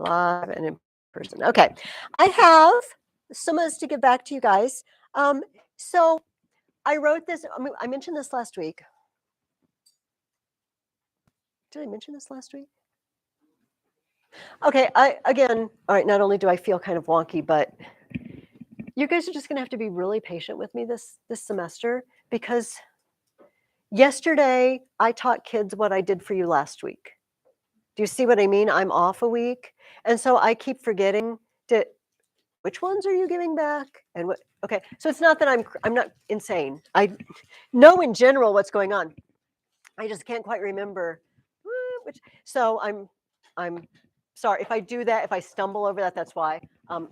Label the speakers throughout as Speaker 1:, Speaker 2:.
Speaker 1: live and in person. Okay, I have summas to give back to you guys. So I wrote this. I mentioned this last week. Did I mention this last week? Okay, all right, not only do I feel kind of wonky, but you guys are just gonna have to be really patient with me this semester, because yesterday I taught kids what I did for you last week. Do you see what I mean? I'm off a week, and so I keep forgetting to which ones are you giving back? And what okay, so it's not that I'm not insane. I know in general what's going on. I just can't quite remember which. So I'm sorry if I do that. If I stumble over that, that's why.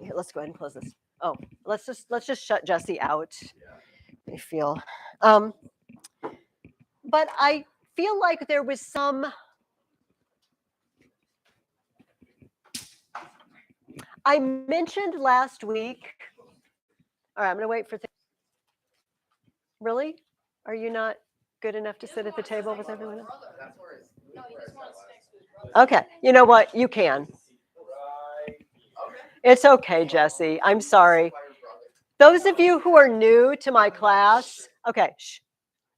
Speaker 1: Here, let's go ahead and close this. Oh, let's just shut Jesse out. I feel, but I feel like there was some. I mentioned last week. All right, I'm gonna wait for. Really? Are you not good enough to sit at the table with everyone else? Okay, you know what? You can. It's okay, Jesse. I'm sorry. Those of you who are new to my class, okay, shh.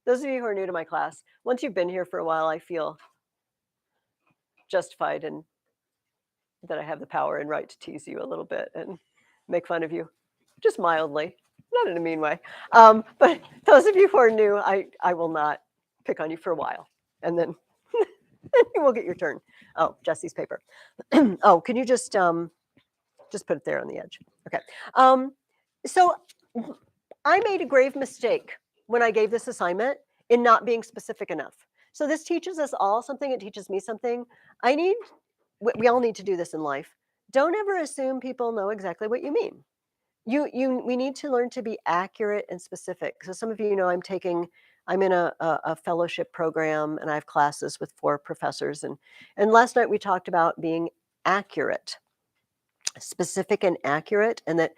Speaker 1: Those of you who are new to my class, once you've been here for a while, I feel justified and that I have the power and right to tease you a little bit and make fun of you, just mildly, not in a mean way. But those of you who are new, I will not pick on you for a while, and then you will get your turn. Oh, Jesse's paper. Oh, can you just put it there on the edge? Okay. So I made a grave mistake when I gave this assignment in not being specific enough. So this teaches us all something. It teaches me something. We all need to do this in life. Don't ever assume people know exactly what you mean. We need to learn to be accurate and specific. So some of you know I'm in a fellowship program, and I have classes with 4 professors. And last night we talked about being accurate, specific and accurate, and that,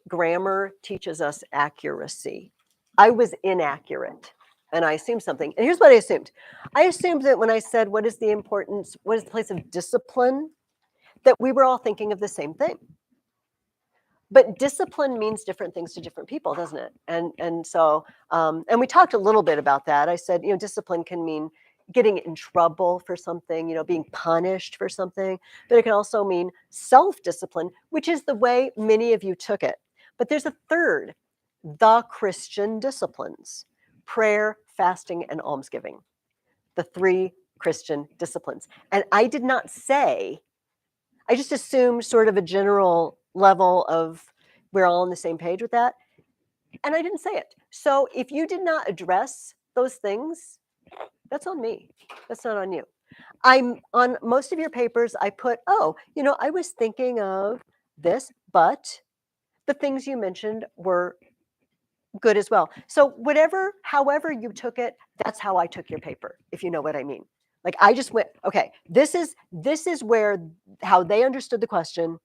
Speaker 1: grammar teaches us accuracy. I was inaccurate, and I assumed something. And here's what I assumed. I assumed that when I said, what is the place of discipline, that we were all thinking of the same thing. But discipline means different things to different people, doesn't it? And so and we talked a little bit about that. I said, discipline can mean getting in trouble for something, being punished for something, but it can also mean self-discipline, which is the way many of you took it. But there's a third, the Christian disciplines: prayer, fasting, and almsgiving. The 3 Christian disciplines. And I did not say, I just assumed sort of a general level of we're all on the same page with that. And I didn't say it. So if you did not address those things, that's on me. That's not on you. I'm on most of your papers. I put, I was thinking of this, but the things you mentioned were good as well. So however you took it, that's how I took your paper, if you know what I mean. Like I just went, okay, this is how they understood the question.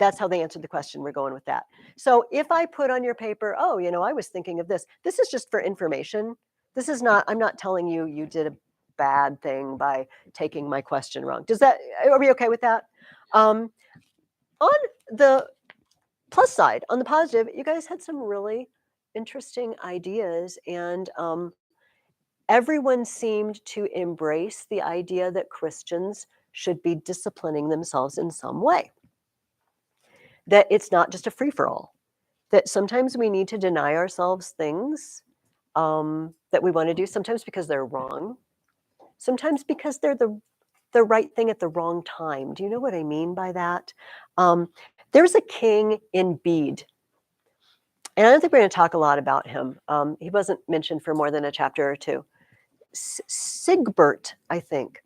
Speaker 1: That's how they answered the question. We're going with that. So if I put on your paper, I was thinking of this. This is just for information. This is not, I'm not telling you you did a bad thing by taking my question wrong. Are we okay with that? On the plus side, on the positive, you guys had some really interesting ideas, and everyone seemed to embrace the idea that Christians should be disciplining themselves in some way. That it's not just a free-for-all. That sometimes we need to deny ourselves things that we want to do, sometimes because they're wrong, sometimes because they're the right thing at the wrong time. Do you know what I mean by that? There's a king in Bede. And I don't think we're going to talk a lot about him. He wasn't mentioned for more than a chapter or 2. Sigbert, I think.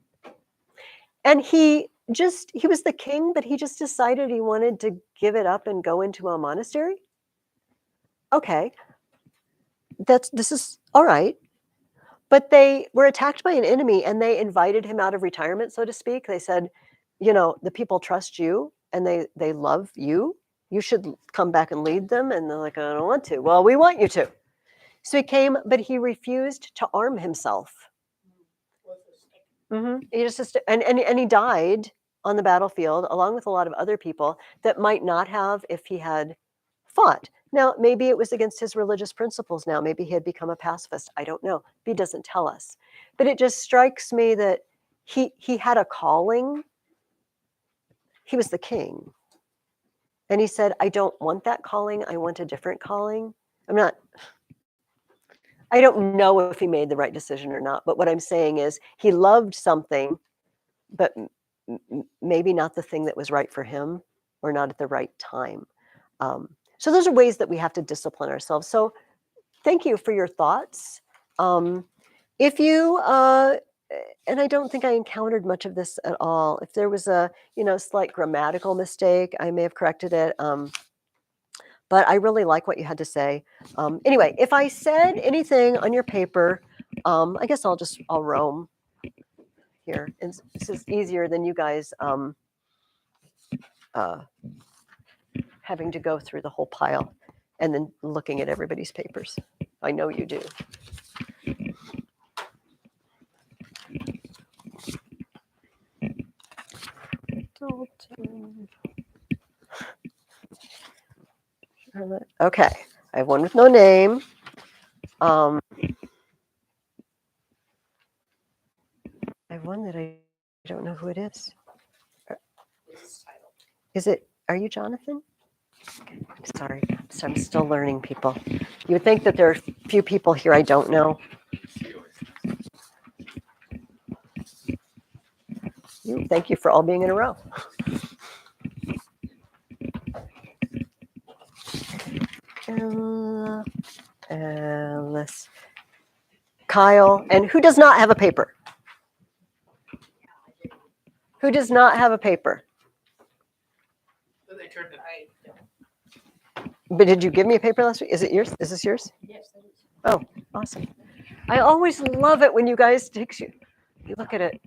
Speaker 1: And he was the king, but he just decided he wanted to give it up and go into a monastery. Okay. This is all right. But they were attacked by an enemy, and they invited him out of retirement, so to speak. They said, the people trust you and they love you. You should come back and lead them. And they're like, I don't want to. Well, we want you to. So he came, but he refused to arm himself. Mm-hmm. He just and he died on the battlefield, along with a lot of other people that might not have if he had fought. Now, maybe it was against his religious principles now. Maybe he had become a pacifist. I don't know. He doesn't tell us. But it just strikes me that he had a calling. He was the king. And he said, I don't want that calling. I want a different calling. I don't know if he made the right decision or not. But what I'm saying is he loved something, but maybe not the thing that was right for him or not at the right time. So those are ways that we have to discipline ourselves. So thank you for your thoughts. If you, and I don't think I encountered much of this at all. If there was a, slight grammatical mistake, I may have corrected it. But I really like what you had to say. Anyway, if I said anything on your paper, I guess I'll roam here. And this is easier than you guys having to go through the whole pile and then looking at everybody's papers. I know you do. Okay, I have one with no name. I have one that I don't know who it is. Is it, are you Jonathan? Okay, sorry, so I'm still learning people. You would think that there are a few people here I don't know. Thank you for all being in a row. Alice, Kyle, and who does not have a paper? Who does not have a paper? But did you give me a paper last week? Is it yours? Is this yours?
Speaker 2: Yes.
Speaker 1: Oh, awesome. I always love it when you guys you look at it.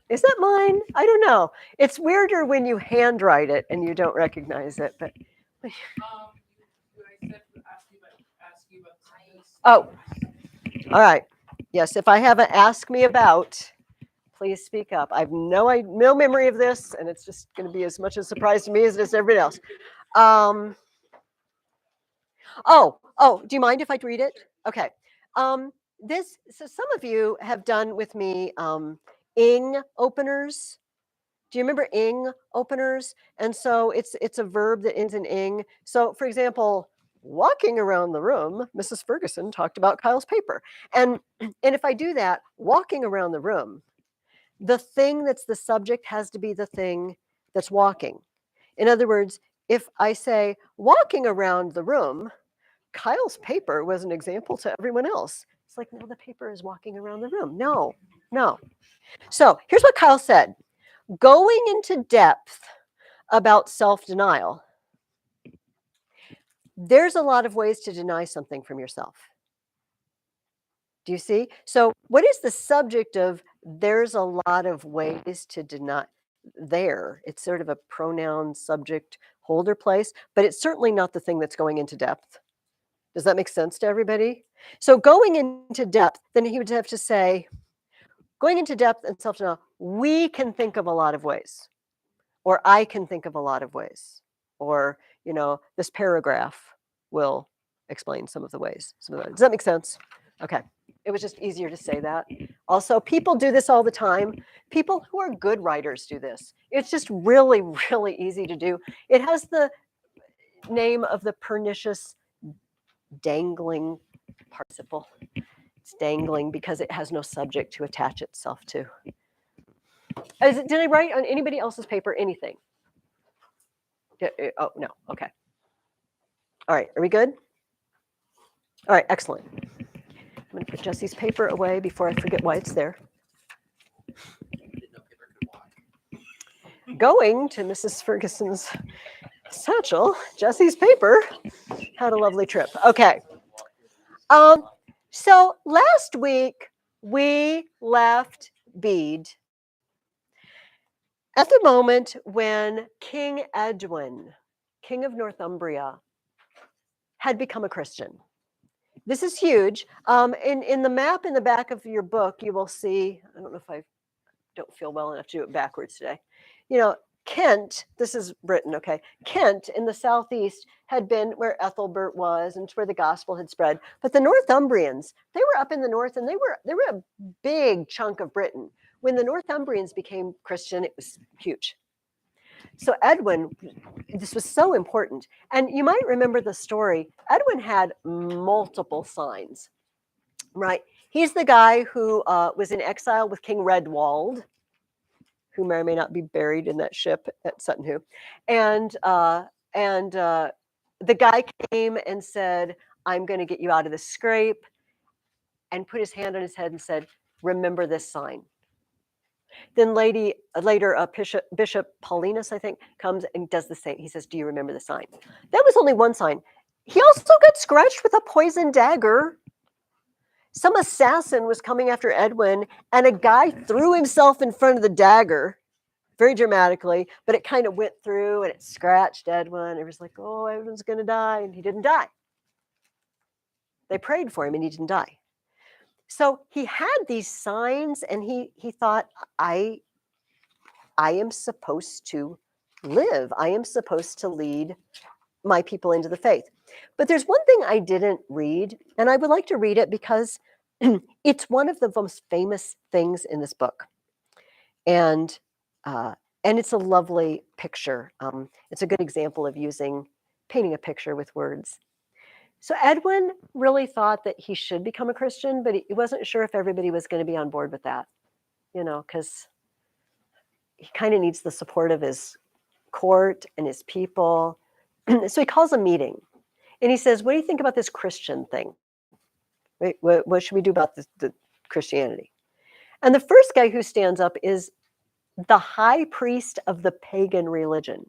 Speaker 1: Is that mine? I don't know. It's weirder when you handwrite it and you don't recognize it. But oh, all right. Yes, if I have an ask me about, please speak up. I have no memory of this, and it's just going to be as much a surprise to me as it is to everybody else. Oh, do you mind if I read it? Okay. So some of you have done with me ing openers. Do you remember ing openers? And so it's a verb that ends in ing. So for example, walking around the room, Mrs. Ferguson talked about Kyle's paper. And if I do that, walking around the room, the thing that's the subject has to be the thing that's walking. In other words, if I say walking around the room, Kyle's paper was an example to everyone else. It's like, no, the paper is walking around the room. No. So here's what Kyle said. Going into depth about self-denial, there's a lot of ways to deny something from yourself. Do you see? So what is the subject of there's a lot of ways to deny? There, it's sort of a pronoun subject holder place, but it's certainly not the thing that's going into depth. Does that make sense to everybody? So going into depth, then he would have to say, going into depth and self-denial, we can think of a lot of ways, or I can think of a lot of ways, or, this paragraph will explain some of the ways. Does that make sense? Okay. It was just easier to say that. Also, people do this all the time. People who are good writers do this. It's just really, really easy to do. It has the name of the pernicious dangling participle. It's dangling because it has no subject to attach itself to. Did I write on anybody else's paper anything? Oh, no. Okay. All right. Are we good? All right. Excellent. I'm going to put Jesse's paper away before I forget why it's there. Going to Mrs. Ferguson's satchel, Jesse's paper had a lovely trip. Okay. So last week we left Bede at the moment when King Edwin, King of Northumbria, had become a Christian. This is huge. In the map in the back of your book, you will see, I don't know if I don't feel well enough to do it backwards today. you know, Kent, this is Britain, okay. Kent in the southeast had been where Ethelbert was and it's where the gospel had spread. But the Northumbrians, they were up in the north and they were a big chunk of Britain. When the Northumbrians became Christian, it was huge. So Edwin, this was so important. And you might remember the story. Edwin had multiple signs, right? He's the guy who was in exile with King Redwald, who may or may not be buried in that ship at Sutton Hoo. And the guy came and said, I'm going to get you out of this scrape, and put his hand on his head and said, remember this sign. Then later, Bishop Paulinus, I think, comes and does the same. He says, do you remember the sign? That was only one sign. He also got scratched with a poison dagger. Some assassin was coming after Edwin, and a guy threw himself in front of the dagger very dramatically, but it kind of went through and it scratched Edwin. It was like, oh, Edwin's going to die, and he didn't die. They prayed for him, and he didn't die. So he had these signs, and he thought, I am supposed to live. I am supposed to lead my people into the faith. But there's one thing I didn't read, and I would like to read it because it's one of the most famous things in this book. And it's a lovely picture. It's a good example of painting a picture with words. So Edwin really thought that he should become a Christian, but he wasn't sure if everybody was going to be on board with that, because he kind of needs the support of his court and his people. So he calls a meeting, and he says, what do you think about this Christian thing? What should we do about the Christianity? And the first guy who stands up is the high priest of the pagan religion.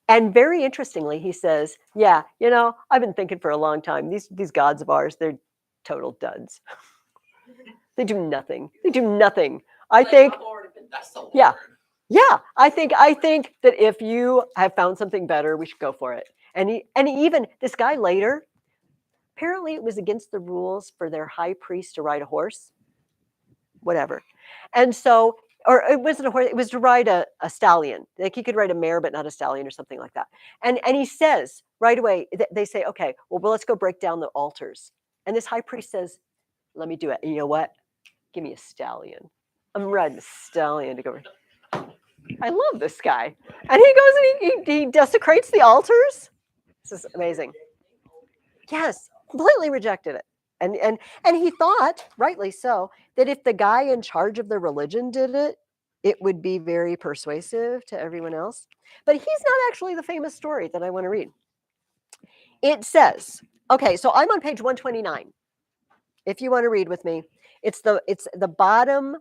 Speaker 1: And very interestingly, he says, yeah, I've been thinking for a long time, these gods of ours, they're total duds. They do nothing. They do nothing. I think, yeah, I think that if you have found something better, we should go for it. And even, this guy later, apparently it was against the rules for their high priest to ride a horse, whatever. And so, or it wasn't a horse, it was to ride a stallion. Like he could ride a mare, but not a stallion or something like that. And he says right away, they say, okay, well, let's go break down the altars. And this high priest says, let me do it. And you know what? Give me a stallion. I'm riding a stallion to go. I love this guy. And he goes and he desecrates the altars. This is amazing. Yes, completely rejected it. And he thought, rightly so, that if the guy in charge of the religion did it, it would be very persuasive to everyone else. But he's not actually the famous story that I want to read. It says, okay, so I'm on page 129. If you want to read with me, it's the bottom,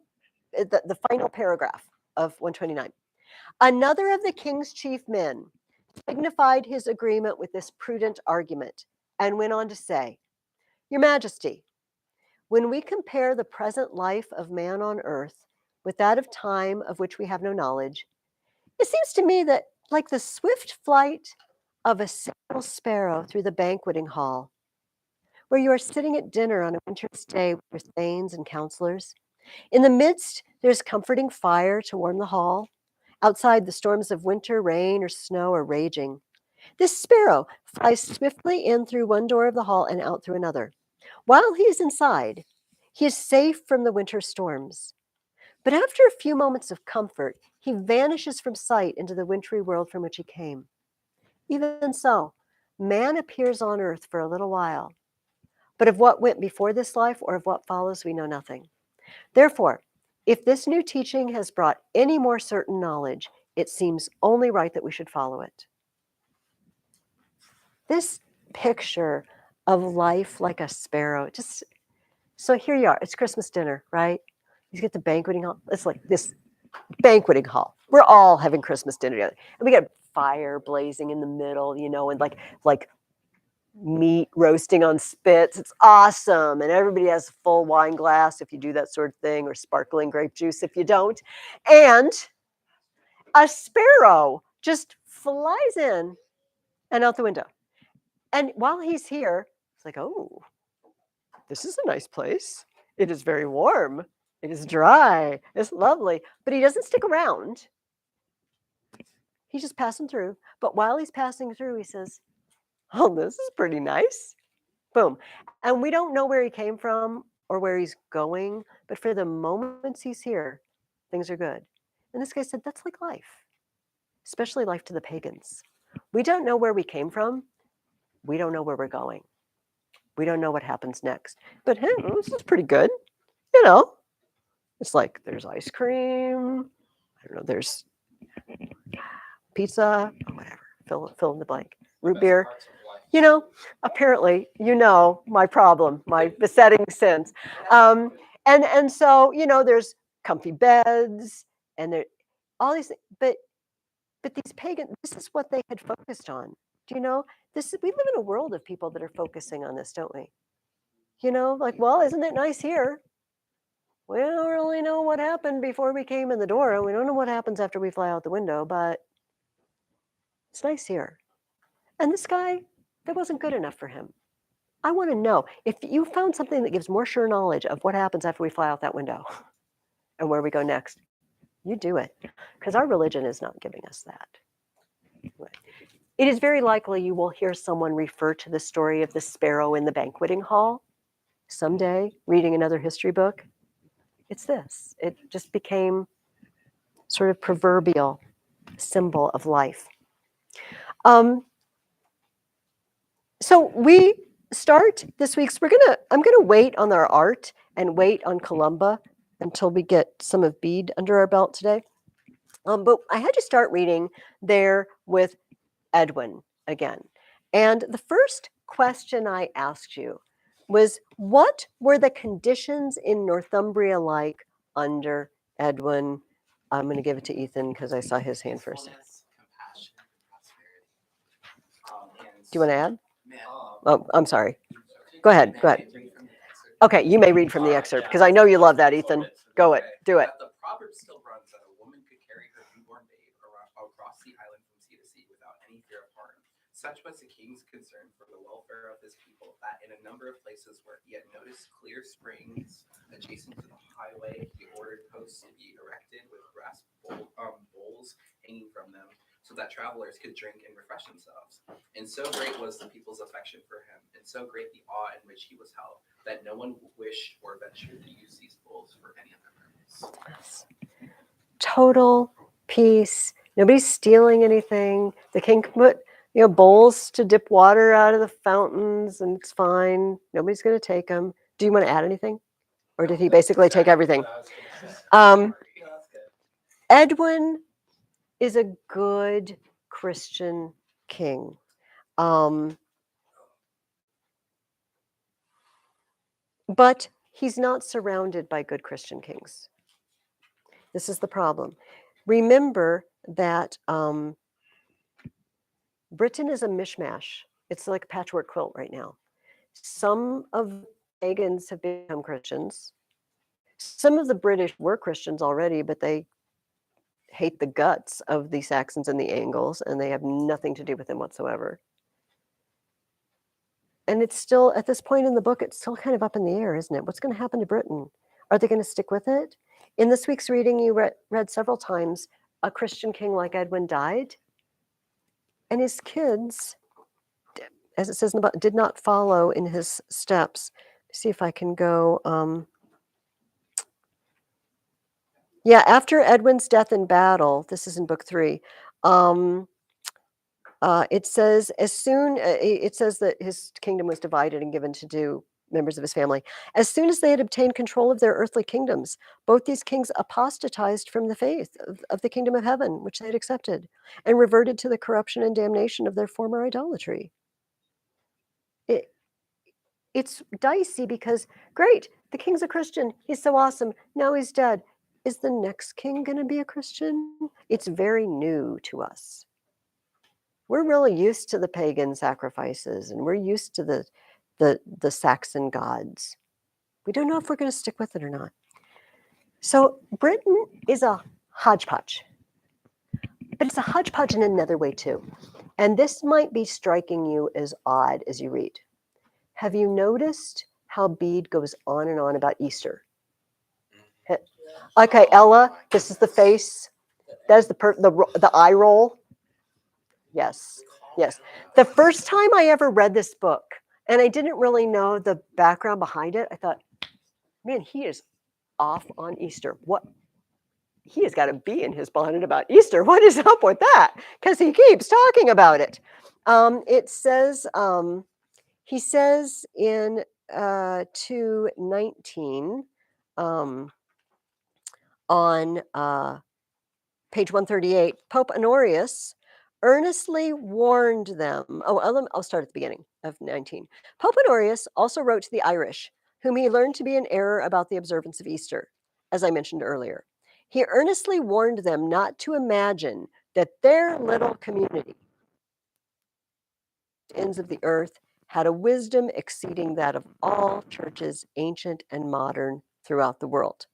Speaker 1: the final paragraph of 129. Another of the king's chief men signified his agreement with this prudent argument and went on to say, Your Majesty, when we compare the present life of man on earth with that of time of which we have no knowledge, it seems to me that, like the swift flight of a single sparrow through the banqueting hall, where you are sitting at dinner on a winter's day with your thanes and counselors, in the midst there's comforting fire to warm the hall. Outside, the storms of winter, rain, or snow are raging. This sparrow flies swiftly in through one door of the hall and out through another. While he is inside, he is safe from the winter storms. But after a few moments of comfort, he vanishes from sight into the wintry world from which he came. Even so, man appears on earth for a little while. But of what went before this life or of what follows, we know nothing. Therefore, if this new teaching has brought any more certain knowledge, it seems only right that we should follow it. This picture of life like a sparrow, so here you are, it's Christmas dinner, right? You get the banqueting hall. It's like this banqueting hall. We're all having Christmas dinner together. And we got fire blazing in the middle, and like meat roasting on spits. It's awesome. And everybody has a full wine glass if you do that sort of thing, or sparkling grape juice if you don't. And a sparrow just flies in and out the window. And while he's here, it's like, oh, this is a nice place. It is very warm. It is dry. It's lovely. But he doesn't stick around. He's just passing through. But while he's passing through, he says, oh, this is pretty nice. Boom. And we don't know where he came from or where he's going, but for the moments he's here, things are good. And this guy said, that's like life, especially life to the pagans. We don't know where we came from. We don't know where we're going. We don't know what happens next. But hey, this is pretty good. You know, it's like there's ice cream. I don't know, there's pizza, or whatever. Fill in the blank. Root beer. You know, apparently, you know my problem, my besetting sins. And so, you know, there's comfy beds and there all these things. But these pagan, this is what they had focused on. Do you know? We live in a world of people that are focusing on this, don't we? You know, like, well, isn't it nice here? We don't really know what happened before we came in the door, and we don't know what happens after we fly out the window, but it's nice here. And this guy, that wasn't good enough for him. I want to know if you found something that gives more sure knowledge of what happens after we fly out that window and where we go next, you do it, because our religion is not giving us that. It is very likely you will hear someone refer to the story of the sparrow in the banqueting hall someday, reading another history book. It's this. It just became sort of proverbial symbol of life. So we start this week's, I'm gonna wait on our art and wait on Columba until we get some of Bede under our belt today. But I had to start reading there with Edwin again. And the first question I asked you was, what were the conditions in Northumbria like under Edwin? I'm going to give it to Ethan because I saw his hand first. Do you want to add? Oh, I'm sorry. Go ahead. Okay, you may read from the excerpt because I know you love that, Ethan. Go it. Do it.
Speaker 2: The proverb still runs that a woman could carry her newborn babe across the island from sea to sea without any fear of harm. Such was the king's concern for the welfare of his people that in a number of places where he had noticed clear springs adjacent to the highway, he ordered posts to be erected with brass bowls hanging from them so that travelers could drink and refresh themselves. And so great was the people's affection for him, and so great the awe in which he was held, that no one wished or ventured to use these bowls for any other purpose.
Speaker 1: Total peace. Nobody's stealing anything. The king can put bowls to dip water out of the fountains, and it's fine. Nobody's going to take them. Do you want to add anything? Or did he basically take everything? Edwin is a good Christian king. But he's not surrounded by good Christian kings. This is the problem. Remember that Britain is a mishmash. It's like a patchwork quilt right now. Some of the pagans have become Christians. Some of the British were Christians already, but they hate the guts of the Saxons and the Angles, and they have nothing to do with them whatsoever. And it's still, at this point in the book, it's still kind of up in the air, isn't it? What's going to happen to Britain? Are they going to stick with it? In this week's reading, you read several times, a Christian king like Edwin died, and his kids, as it says in the book, did not follow in his steps. Let's see if I can go. After Edwin's death in battle, this is in book 3, it says that his kingdom was divided and given to members of his family. As soon as they had obtained control of their earthly kingdoms, both these kings apostatized from the faith of the kingdom of heaven, which they had accepted, and reverted to the corruption and damnation of their former idolatry. It's dicey because, great, the king's a Christian. He's so awesome. Now he's dead. Is the next king going to be a Christian? It's very new to us. We're really used to the pagan sacrifices, and we're used to the Saxon gods. We don't know if we're going to stick with it or not. So Britain is a hodgepodge, but it's a hodgepodge in another way too. And this might be striking you as odd as you read. Have you noticed how Bede goes on and on about Easter? Okay, Ella, this is the face. That is the eye roll. Yes, yes. The first time I ever read this book, and I didn't really know the background behind it, I thought, man, he is off on Easter. What? He has got a bee in his bonnet about Easter. What is up with that? Because he keeps talking about it. It says, he says in 2:19 on page 138, Pope Honorius earnestly warned them. Oh, I'll start at the beginning of 19. Pope Honorius also wrote to the Irish, whom he learned to be in error about the observance of Easter, as I mentioned earlier. He earnestly warned them not to imagine that their little community, ends of the earth, had a wisdom exceeding that of all churches, ancient and modern, throughout the world.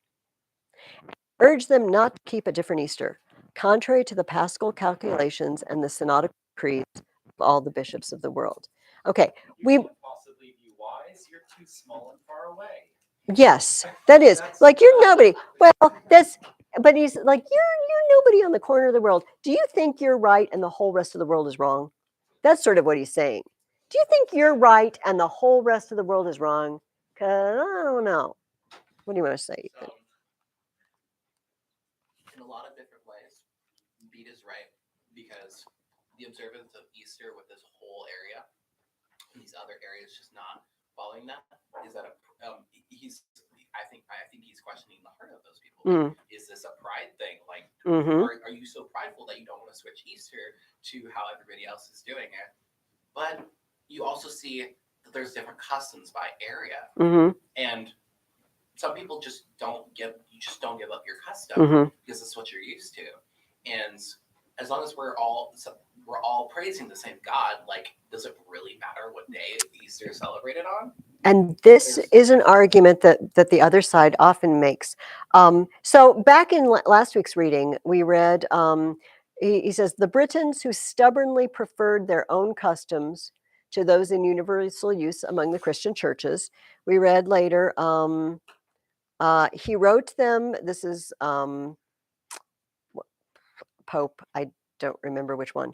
Speaker 1: Urged them not to keep a different Easter, contrary to the paschal calculations and the synodical creeds of all the bishops of the world. Okay,
Speaker 3: You can't possibly be wise. You're too small and far away.
Speaker 1: Yes, that is like you're nobody. Well, but he's like you're nobody on the corner of the world. Do you think you're right and the whole rest of the world is wrong? That's sort of what he's saying. Do you think you're right and the whole rest of the world is wrong? Because I don't know. What do you want to say?
Speaker 2: So, in a lot of different ways, Beat is right because the observance of Easter with this whole area, and these other areas just not following that, is that I think he's questioning the heart of those people.
Speaker 1: Mm.
Speaker 2: Is this a pride thing? Like,
Speaker 1: Mm-hmm.
Speaker 2: are you so prideful that you don't want to switch Easter to how everybody else is doing it? But you also see that there's different customs by area,
Speaker 1: Mm-hmm.
Speaker 2: and some people just don't give up your custom
Speaker 1: Mm-hmm.
Speaker 2: because it's what you're used to. And as long as we're all praising the same God, like, does it really matter what day Easter is celebrated on?
Speaker 1: And this is an argument that the other side often makes. So back in last week's reading, we read, he says, the Britons who stubbornly preferred their own customs to those in universal use among the Christian churches. We read later, he wrote them, this is Pope, I don't remember which one.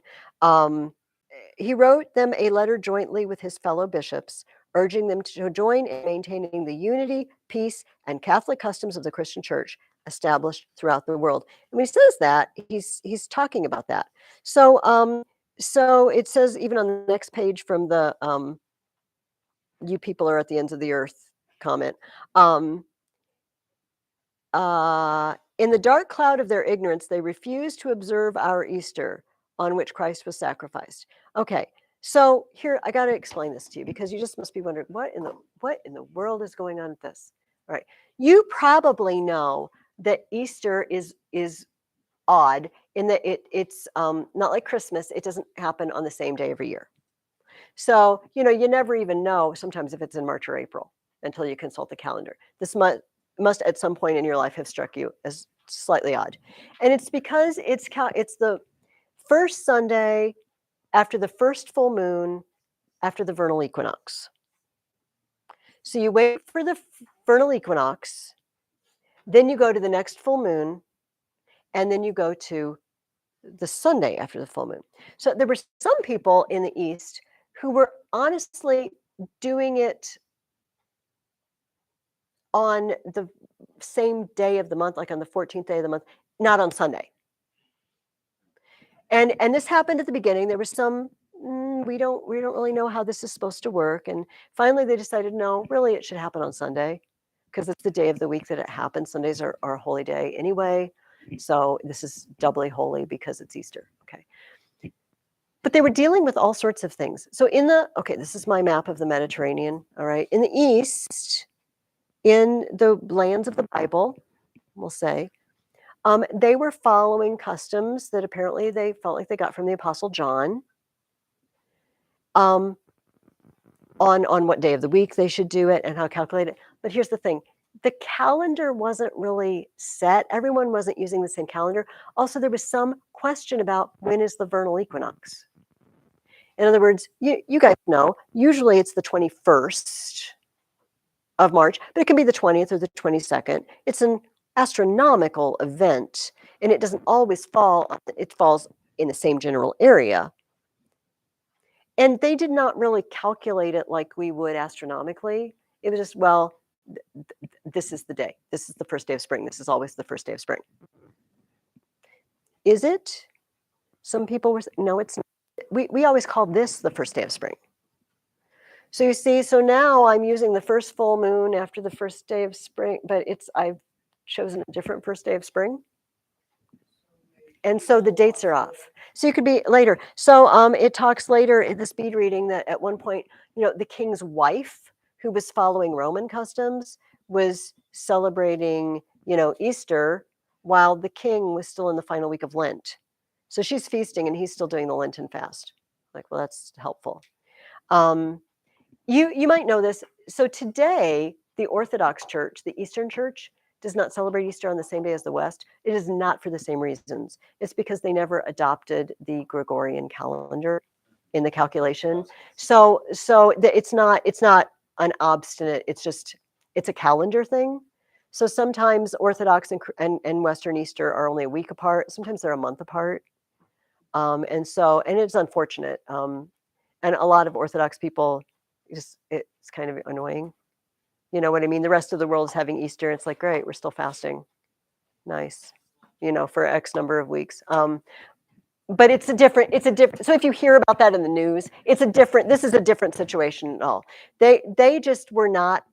Speaker 1: He wrote them a letter jointly with his fellow bishops, urging them to join in maintaining the unity, peace, and Catholic customs of the Christian Church established throughout the world. And when he says that, he's talking about that. So so it says even on the next page from the "You people are at the ends of the earth" comment. In the dark cloud of their ignorance, they refused to observe our Easter, on which Christ was sacrificed. Okay, so here I got to explain this to you because you just must be wondering what in the world is going on with this. All right, you probably know that Easter is odd in that it's not like Christmas. It doesn't happen on the same day every year. So you never even know sometimes if it's in March or April until you consult the calendar. This must at some point in your life have struck you as slightly odd. And it's because it's the first Sunday after the first full moon after the vernal equinox. So you wait for the vernal equinox, then you go to the next full moon, and then you go to the Sunday after the full moon. So there were some people in the East who were honestly doing it on the same day of the month, like on the 14th day of the month, not on Sunday. And this happened at the beginning. There was some we don't really know how this is supposed to work. And finally they decided, no, really it should happen on Sunday because it's the day of the week that it happens. Sundays are a holy day anyway. So this is doubly holy because it's Easter. Okay. But they were dealing with all sorts of things. So this is my map of the Mediterranean. All right. In the East, in the lands of the Bible, we'll say, they were following customs that apparently they felt like they got from the Apostle John on what day of the week they should do it and how to calculate it. But here's the thing. The calendar wasn't really set. Everyone wasn't using the same calendar. Also, there was some question about when is the vernal equinox. In other words, you guys know, usually it's the 21st of March, but it can be the 20th or the 22nd. It's an astronomical event, and it doesn't always fall, it falls in the same general area. And they did not really calculate it like we would astronomically. It was just, well, this is the day. This is the first day of spring. This is always the first day of spring. Is it? Some people were, no, it's not. We always call this the first day of spring. So you see, so now I'm using the first full moon after the first day of spring, but I've chosen a different first day of spring. And so the dates are off. So you could be later. So it talks later in the speed reading that at one point, the king's wife, who was following Roman customs, was celebrating, Easter while the king was still in the final week of Lent. So she's feasting and he's still doing the Lenten fast. Like, well, that's helpful. You might know this. So today, the Orthodox Church, the Eastern Church, does not celebrate Easter on the same day as the West. It is not for the same reasons. It's because they never adopted the Gregorian calendar in the calculation. So it's not an obstinate. It's a calendar thing. So sometimes Orthodox and Western Easter are only a week apart. Sometimes they're a month apart. And it's unfortunate. And a lot of Orthodox people, it's kind of annoying. You know what I mean? The rest of the world is having Easter. It's like, great, we're still fasting. Nice, for X number of weeks. But it's a different, so if you hear about that in the news, this is a different situation at all. They just were not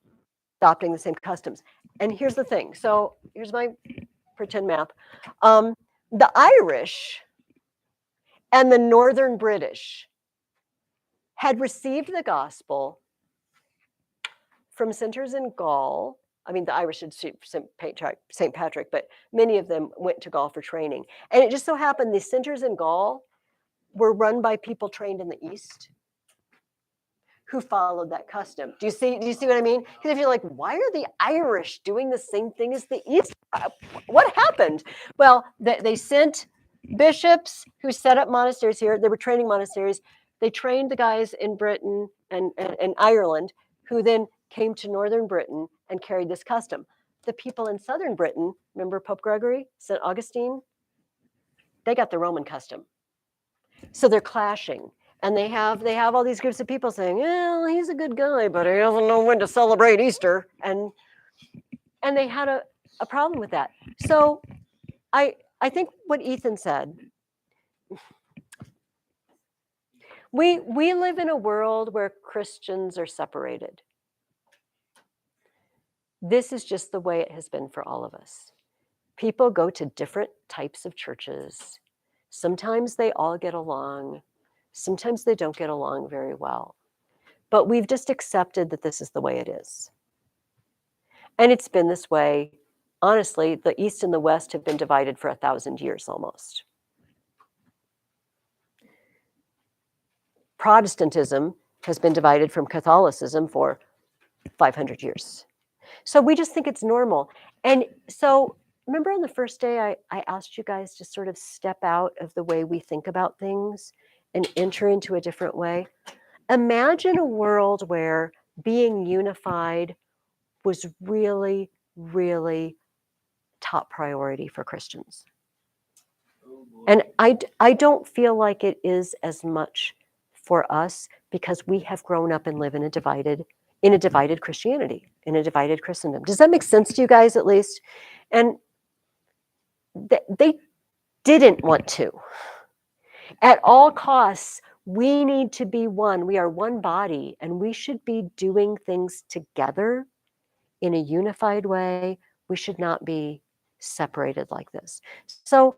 Speaker 1: adopting the same customs. And here's the thing. So here's my pretend map. The Irish and the Northern British had received the gospel from centers in Gaul. I mean, the Irish had St. Patrick, but many of them went to Gaul for training. And it just so happened the centers in Gaul were run by people trained in the East who followed that custom. Do you see what I mean? Because if you're like, why are the Irish doing the same thing as the East? What happened? Well, they sent bishops who set up monasteries here. They were training monasteries. They trained the guys in Britain and Ireland, who then came to Northern Britain and carried this custom. The people in Southern Britain, remember Pope Gregory, St. Augustine? They got the Roman custom. So they're clashing. And they have all these groups of people saying, well, he's a good guy, but he doesn't know when to celebrate Easter. And they had a problem with that. So I think what Ethan said, we live in a world where Christians are separated. This is just the way it has been for all of us. People go to different types of churches. Sometimes they all get along. Sometimes they don't get along very well. But we've just accepted that this is the way it is. And it's been this way. Honestly, the East and the West have been divided for 1,000 years almost. Protestantism has been divided from Catholicism for 500 years. So we just think it's normal. And so remember on the first day, I asked you guys to sort of step out of the way we think about things and enter into a different way. Imagine a world where being unified was really, really top priority for Christians. And I don't feel like it is as much for us because we have grown up and live in a divided Christianity, in a divided Christendom. Does that make sense to you guys at least? And they didn't want to. At all costs, we need to be one. We are one body, and we should be doing things together in a unified way. We should not be separated like this. So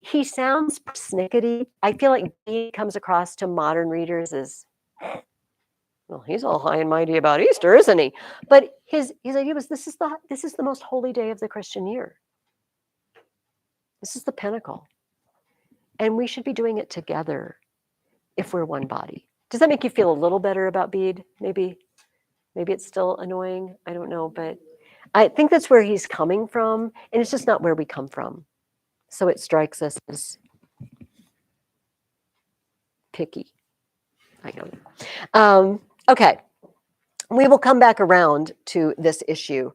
Speaker 1: he sounds persnickety. I feel like he comes across to modern readers as, well, he's all high and mighty about Easter, isn't he? But his idea was this is the most holy day of the Christian year. This is the pinnacle. And we should be doing it together if we're one body. Does that make you feel a little better about Bede? Maybe it's still annoying. I don't know, but I think that's where he's coming from, and it's just not where we come from. So it strikes us as picky. I know. Okay. We will come back around to this issue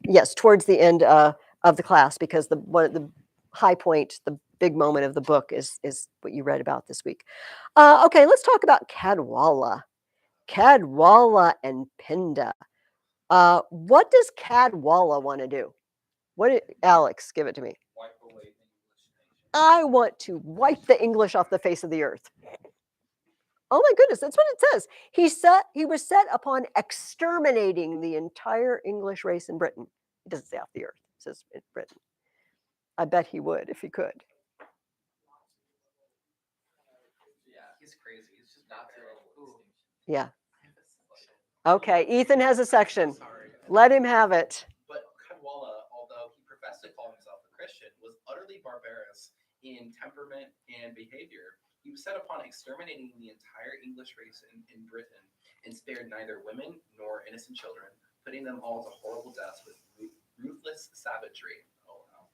Speaker 1: Yes, towards the end of the class, because the high point, the big moment of the book is what you read about this week. Okay, let's talk about Cadwalla. Cadwalla and Pinda. What does Cadwalla want to do? Alex, give it to me.
Speaker 3: Wipe away the English nation.
Speaker 1: I want to wipe the English off the face of the earth. Oh my goodness, that's what it says. He was set upon exterminating the entire English race in Britain. It doesn't say off the earth, it says in Britain. I bet he would if he could.
Speaker 3: Yeah, he's crazy. He's just not to
Speaker 1: Yeah. Okay, Ethan has a section.
Speaker 2: Sorry.
Speaker 1: Let him have it.
Speaker 2: But Cadwalla, although he professed to call himself a Christian, was utterly barbarous in temperament and behavior. He was set upon exterminating the entire English race in Britain and spared neither women nor innocent children, putting them all to horrible deaths with ruthless savagery. Oh, wow.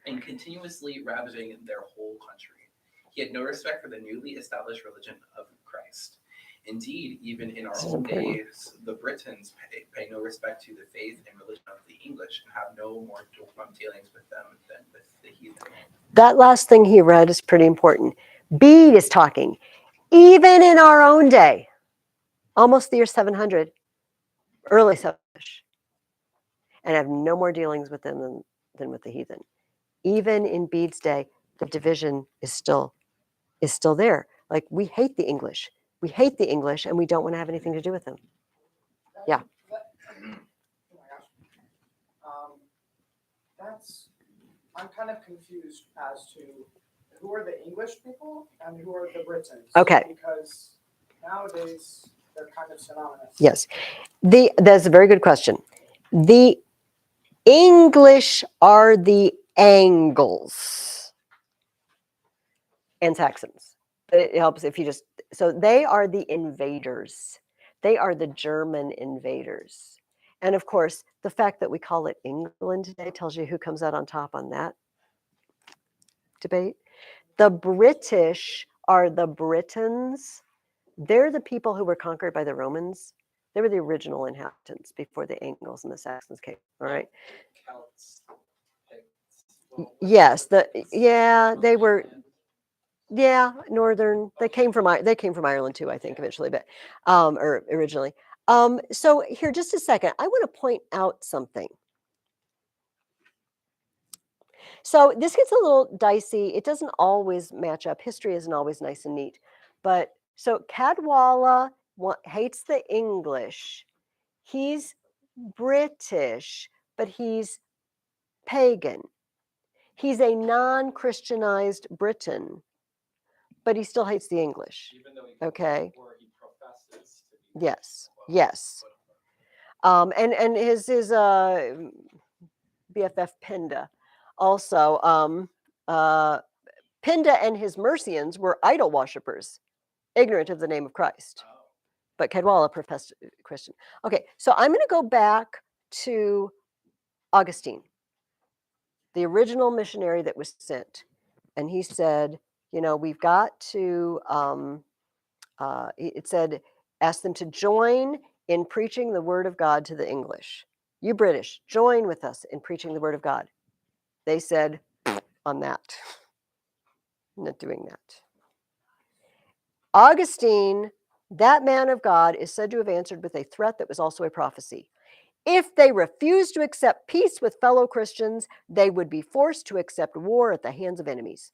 Speaker 2: And continuously ravaging their whole country. He had no respect for the newly established religion of Christ. Indeed, even in our own days, the Britons pay no respect to the faith and religion of the English and have no more dealings with them than with the heathen.
Speaker 1: That last thing he read is pretty important. Bede is talking. Even in our own day, almost the year 700, early 700, and have no more dealings with them than with the heathen. Even in Bede's day, the division is still there. Like, we hate the English. We hate the English, and we don't want to have anything to do with them. Yeah.
Speaker 4: Oh my gosh. I'm kind of confused as to who are the English people and who are the Britons.
Speaker 1: Okay.
Speaker 4: Because nowadays they're kind of synonymous.
Speaker 1: Yes. That's a very good question. The English are the Angles and Saxons. It helps if you just, so they are the invaders. They are the German invaders. And of course, the fact that we call it England today tells you who comes out on top on that debate. The British are the Britons. They're the people who were conquered by the Romans. They were the original inhabitants before the Angles and the Saxons came. All right.
Speaker 3: Celts,
Speaker 1: Yes. They were. Yeah, northern. They came from Ireland too, I think, eventually, but or originally. So here, just a second, I want to point out something. So this gets a little dicey. It doesn't always match up. History isn't always nice and neat. But so Cadwalla hates the English. He's British, but he's pagan. He's a non-Christianized Briton, but he still hates the English.
Speaker 3: Even though he he professes to be.
Speaker 1: Yes. And his BFF Pinda also. Pinda and his Mercians were idol worshippers, ignorant of the name of Christ.
Speaker 2: Oh.
Speaker 1: But Cadwalla professed Christian. Okay, so I'm going to go back to Augustine, the original missionary that was sent. And he said, we've got to, it said, ask them to join in preaching the word of God to the English. You British, join with us in preaching the word of God. They said, on that. I'm not doing that. Augustine, that man of God, is said to have answered with a threat that was also a prophecy. If they refused to accept peace with fellow Christians, they would be forced to accept war at the hands of enemies.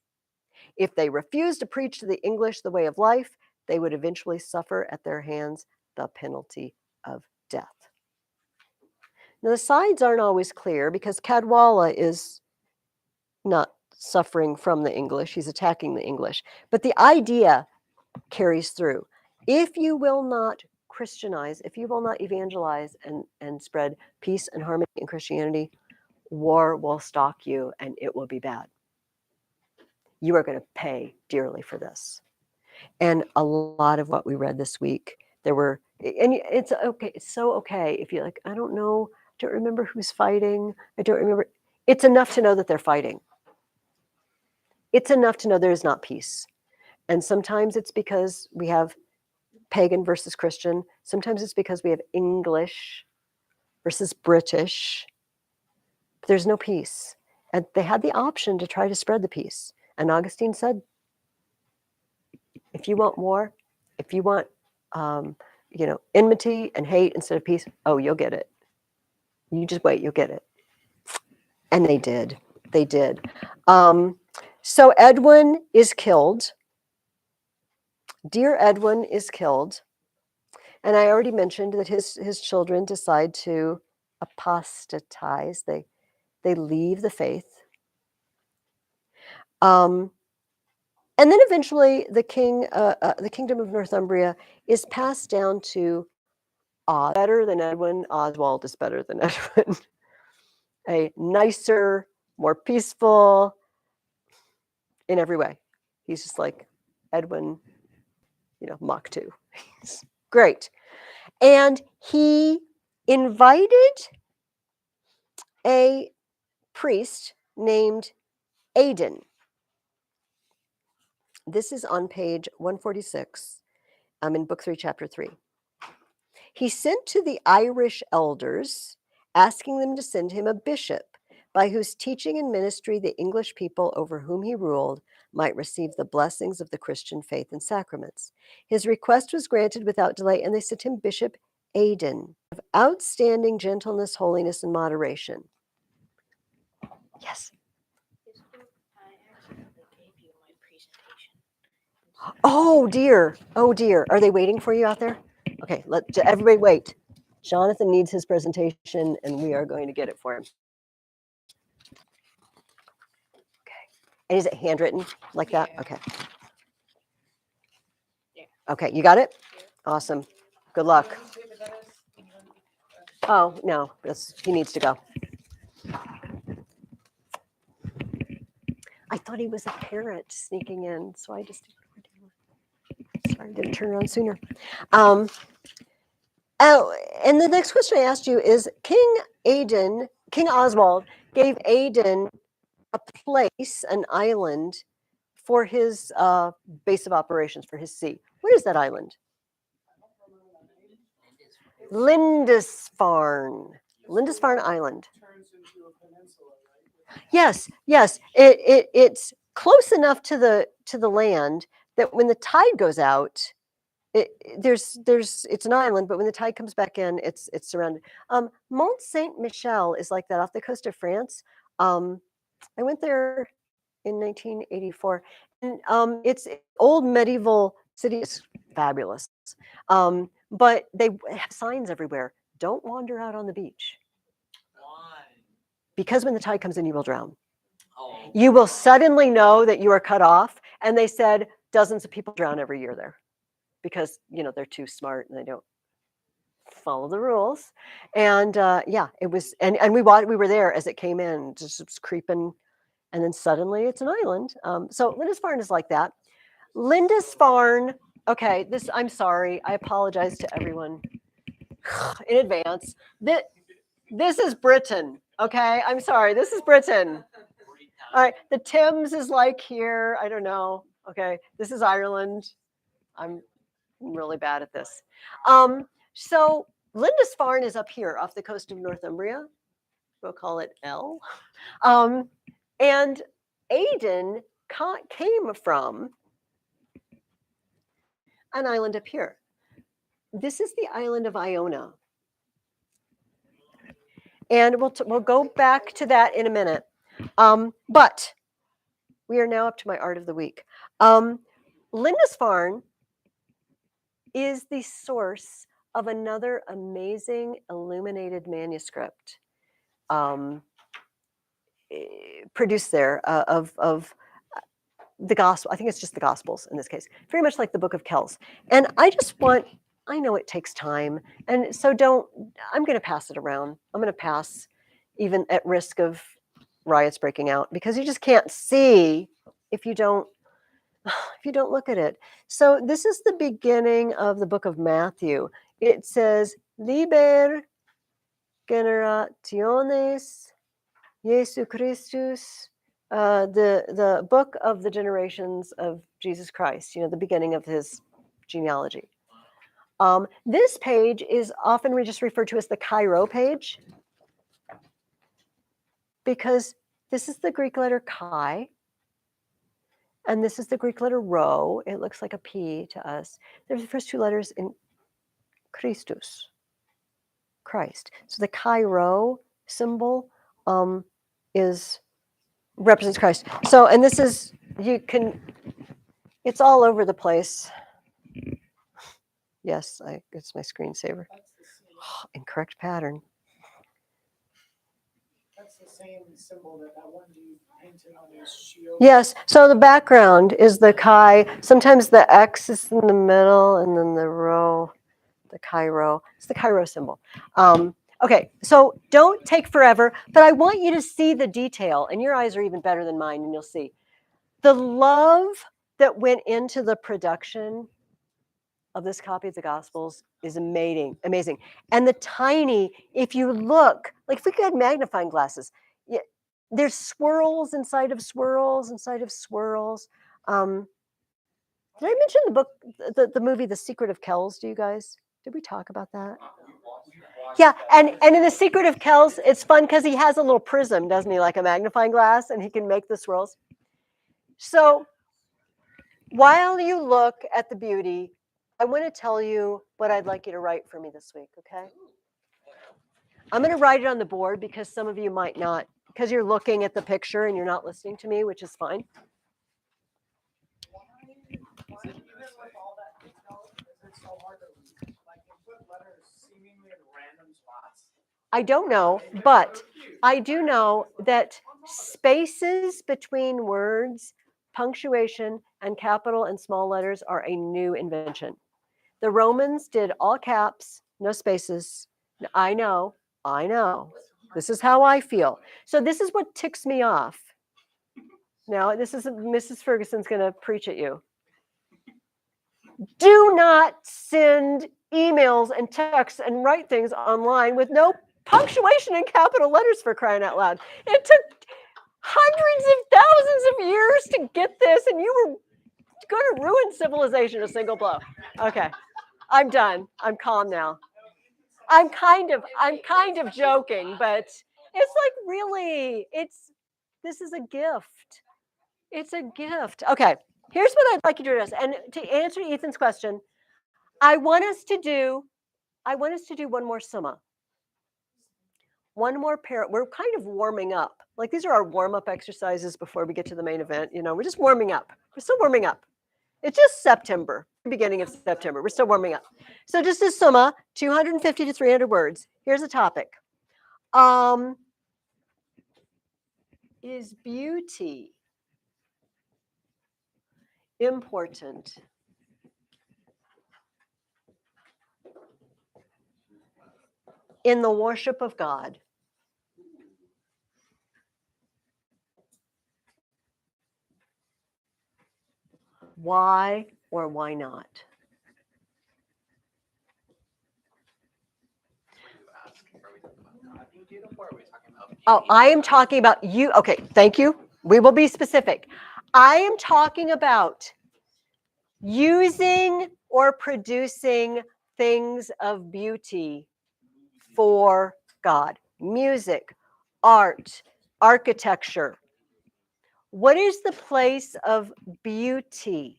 Speaker 1: If they refused to preach to the English the way of life, they would eventually suffer at their hands the penalty of death. Now, the sides aren't always clear because Cadwalla is not suffering from the English. He's attacking the English. But the idea carries through. If you will not Christianize, if you will not evangelize and spread peace and harmony in Christianity, war will stalk you and it will be bad. You are going to pay dearly for this. And a lot of what we read this week, there were, and it's okay. It's so okay if you're like, I don't know, I don't remember who's fighting. I don't remember. It's enough to know that they're fighting. It's enough to know there is not peace. And sometimes it's because we have pagan versus Christian. Sometimes it's because we have English versus British. there's no peace. And they had the option to try to spread the peace. And Augustine said, if you want war, if you want, enmity and hate instead of peace, oh, you'll get it. You just wait, you'll get it. And they did. They did. So Edwin is killed. Dear Edwin is killed. And I already mentioned that his children decide to apostatize. They leave the faith. And then eventually the kingdom of Northumbria is passed down to better than Edwin. Oswald is better than Edwin. A nicer, more peaceful in every way. He's just like Edwin, Mach 2. Great. And he invited a priest named Aidan. This is on page 146 in book 3, chapter 3. He sent to the Irish elders, asking them to send him a bishop by whose teaching and ministry the English people over whom he ruled might receive the blessings of the Christian faith and sacraments. His request was granted without delay, and they sent him Bishop Aidan, of outstanding gentleness, holiness, and moderation. Yes. Oh dear. Oh dear. Are they waiting for you out there? Okay, let everybody wait. Jonathan needs his presentation, and we are going to get it for him. Okay. And is it handwritten like that? Okay. Okay, you got it? Awesome. Good luck. Oh, no, he needs to go. I thought he was a parrot sneaking in, so I just sorry, didn't turn around sooner. And the next question I asked you is King Oswald gave Aidan a place, an island, for his base of operations, for his sea. Where is that island? Lindisfarne. Lindisfarne Island. Yes. It's close enough to the land that when the tide goes out, it's an island, but when the tide comes back in, it's surrounded. Mont Saint Michel is like that off the coast of France. I went there in 1984, and it's an old medieval city. It's fabulous, but they have signs everywhere. Don't wander out on the beach.
Speaker 3: Why?
Speaker 1: Because when the tide comes in, you will drown.
Speaker 3: Oh.
Speaker 1: You will suddenly know that you are cut off. And they said dozens of people drown every year there because, they're too smart and they don't follow the rules. And it was, and we were there as it came in, just was creeping. And then suddenly it's an island. So Lindisfarne is like that. Lindisfarne, okay, I'm sorry. I apologize to everyone in advance. This is Britain, okay? I'm sorry, this is Britain. All right, the Thames is like here. I don't know. Okay, this is Ireland. I'm really bad at this. So Lindisfarne is up here off the coast of Northumbria. We'll call it L. And Aidan came from an island up here. This is the island of Iona. And we'll go back to that in a minute. But we are now up to my art of the week. Lindisfarne is the source of another amazing illuminated manuscript produced there of the gospel. I think it's just the Gospels in this case, very much like the Book of Kells. And I know it takes time, and so I'm going to pass it around. I'm going to pass, even at risk of riots breaking out, because you just can't see if you don't look at it. So this is the beginning of the book of Matthew. It says, Liber generationes Jesu Christus, the book of the generations of Jesus Christ, the beginning of his genealogy. This page is often just referred to as the Cairo page, because this is the Greek letter chi, and this is the Greek letter rho. It looks like a P to us. They're the first two letters in Christus, Christ. So the chi rho symbol represents Christ. So, and this is, it's all over the place. Yes, it's my screensaver.
Speaker 4: That's the same.
Speaker 1: Incorrect pattern.
Speaker 4: That's the same symbol that one dude painted on his shield.
Speaker 1: Yes, so the background is the chi. Sometimes the X is in the middle, and then the rho, the chi rho. It's the chi rho symbol. Okay, so don't take forever, but I want you to see the detail, and your eyes are even better than mine, and you'll see. The love that went into the production of this copy of the Gospels is amazing, amazing. And the tiny, if you look, like if we had magnifying glasses, there's swirls inside of swirls inside of swirls. Did I mention the book, the movie, The Secret of Kells? Do you guys? Did we talk about that? Yeah, and in The Secret of Kells, it's fun because he has a little prism, doesn't he, like a magnifying glass, and he can make the swirls. So while you look at the beauty, I want to tell you what I'd like you to write for me this week, okay? I'm going to write it on the board because some of you might not, because you're looking at the picture and you're not listening to me, which is fine.
Speaker 4: Why even with all that detail, is it so hard to read? Like, you put letters seemingly in random spots.
Speaker 1: I don't know, but I do know that spaces between words, punctuation, and capital and small letters are a new invention. The Romans did all caps, no spaces. I know. This is how I feel. So this is what ticks me off. Now, this is Mrs. Ferguson's going to preach at you. Do not send emails and texts and write things online with no punctuation in capital letters, for crying out loud. It took hundreds of thousands of years to get this, and you were going to ruin civilization in a single blow. Okay, I'm done. I'm calm now. I'm kind of joking, but it's like really, this is a gift. It's a gift. Okay, here's what I'd like you to do. And to answer Ethan's question, I want us to do one more summa. One more pair. We're kind of warming up. Like these are our warm-up exercises before we get to the main event. You know, we're just warming up. We're still warming up. It's just September, beginning of September. We're still warming up. So just a summa, 250 to 300 words. Here's a topic. Is beauty important in the worship of God? Why or why not? Oh, I am talking about you. Okay, thank you. We will be specific. I am talking about using or producing things of beauty for God. Music, art, architecture. What is the place of beauty?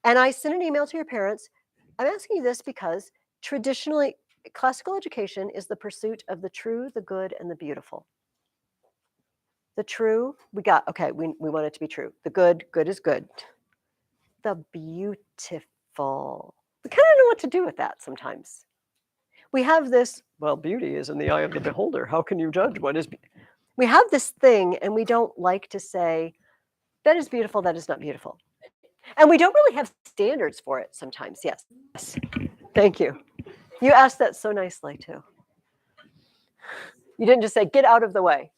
Speaker 1: And I sent an email to your parents. I'm asking you this because traditionally, classical education is the pursuit of the true, the good, and the beautiful. The true, we want it to be true. The good is good. The beautiful. We kind of know what to do with that sometimes. We have this, well, beauty is in the eye of the beholder. How can you judge what is beauty? We have this thing, and we don't like to say, that is beautiful, that is not beautiful. And we don't really have standards for it sometimes. Yes. Thank you. You asked that so nicely, too. You didn't just say, get out of the way.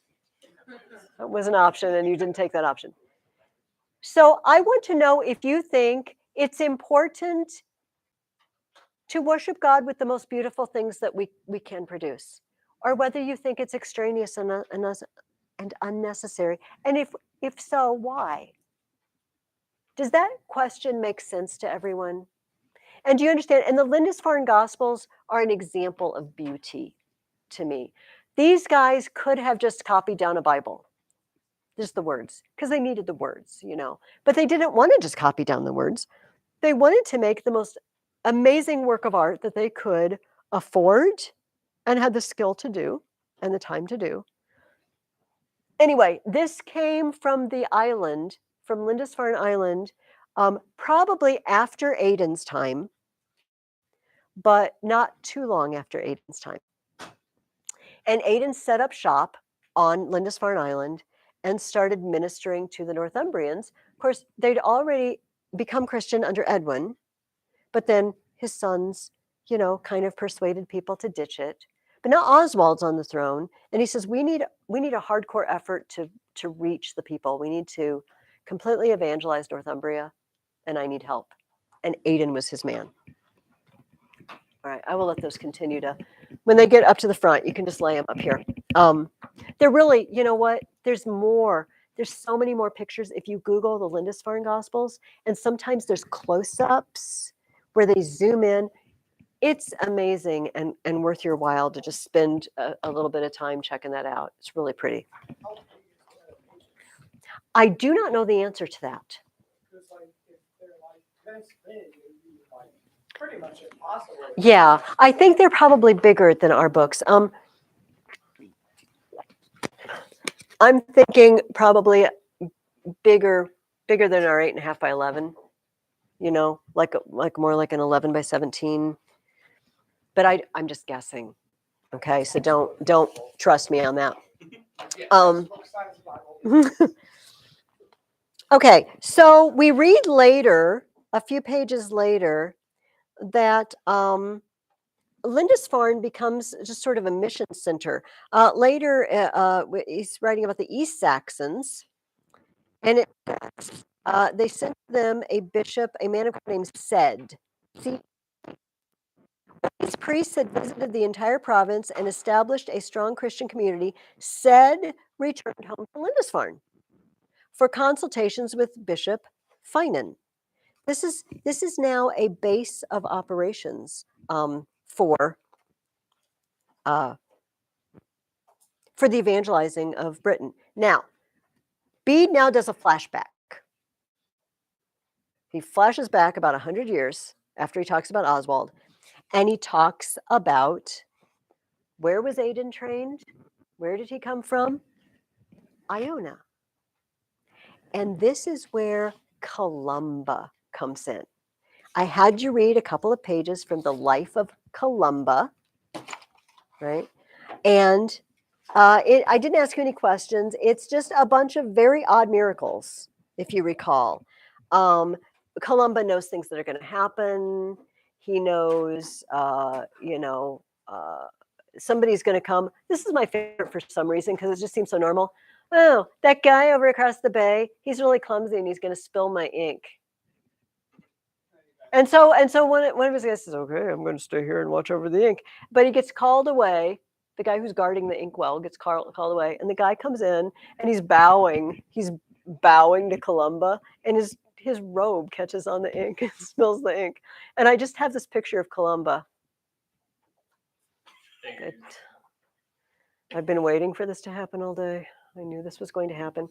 Speaker 1: That was an option, and you didn't take that option. So I want to know if you think it's important to worship God with the most beautiful things that we can produce, or whether you think it's extraneous and unnecessary. And if so, why? Does that question make sense to everyone? And do you understand? And the Lindisfarne Gospels are an example of beauty to me. These guys could have just copied down a Bible, just the words, because they needed the words, you know. But they didn't want to just copy down the words. They wanted to make the most amazing work of art that they could afford and had the skill to do and the time to do. Anyway, this came from the island, from Lindisfarne Island, probably after Aidan's time, but not too long after Aidan's time. And Aidan set up shop on Lindisfarne Island and started ministering to the Northumbrians. Of course, they'd already become Christian under Edwin, but then his sons, you know, kind of persuaded people to ditch it. But now Oswald's on the throne, and he says we need a hardcore effort to reach the people. We need to completely evangelize Northumbria, and I need help. And Aidan was his man. All right, I will let those continue to, when they get up to the front, you can just lay them up here. They're really, you know what? There's more. There's so many more pictures. If you Google the Lindisfarne Gospels, and sometimes there's close-ups where they zoom in. It's amazing and worth your while to just spend a little bit of time checking that out. It's really pretty. I do not know the answer to that.
Speaker 4: Because like if they're like this big, it'd be like pretty much impossible.
Speaker 1: Yeah, I think they're probably bigger than our books. I'm thinking probably bigger than our 8.5 by 11. You know, like more like an 11 by 17. But I'm just guessing. Okay, so don't trust me on that. Okay, so we read later, a few pages later, that Lindisfarne becomes just sort of a mission center. Later, he's writing about the East Saxons, and they sent them a bishop, a man of God named Cedd. See, these priests had visited the entire province and established a strong Christian community. Cedd returned home to Lindisfarne for consultations with Bishop Finan. This is now a base of operations for the evangelizing of Britain. Now, Bede now does a flashback. He flashes back about 100 years after he talks about Oswald, and he talks about where was Aidan trained? Where did he come from? Iona. And this is where Columba comes in. I had you read a couple of pages from the life of Columba, right? And I didn't ask you any questions. It's just a bunch of very odd miracles, if you recall. Columba knows things that are going to happen. He knows, somebody's going to come. This is my favorite for some reason because it just seems so normal. Oh, that guy over across the bay, he's really clumsy and he's going to spill my ink. And so one of his guys says, okay, I'm going to stay here and watch over the ink. But he gets called away. The guy who's guarding the inkwell gets called away. And the guy comes in and he's bowing. He's bowing to Columba. And his robe catches on the ink and spills the ink. And I just have this picture of Columba. I've been waiting for this to happen all day. I knew this was going to happen.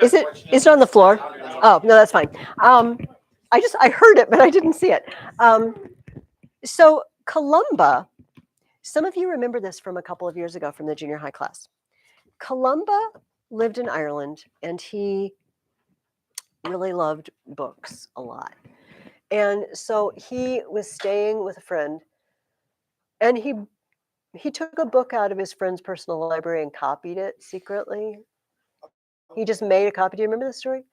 Speaker 1: Is it on the floor? Oh, no, that's fine. I heard it, but I didn't see it. So Columba, some of you remember this from a couple of years ago from the junior high class. Columba lived in Ireland, and he really loved books a lot. And so he was staying with a friend, and he took a book out of his friend's personal library and copied it secretly. He just made a copy. Do you remember the story?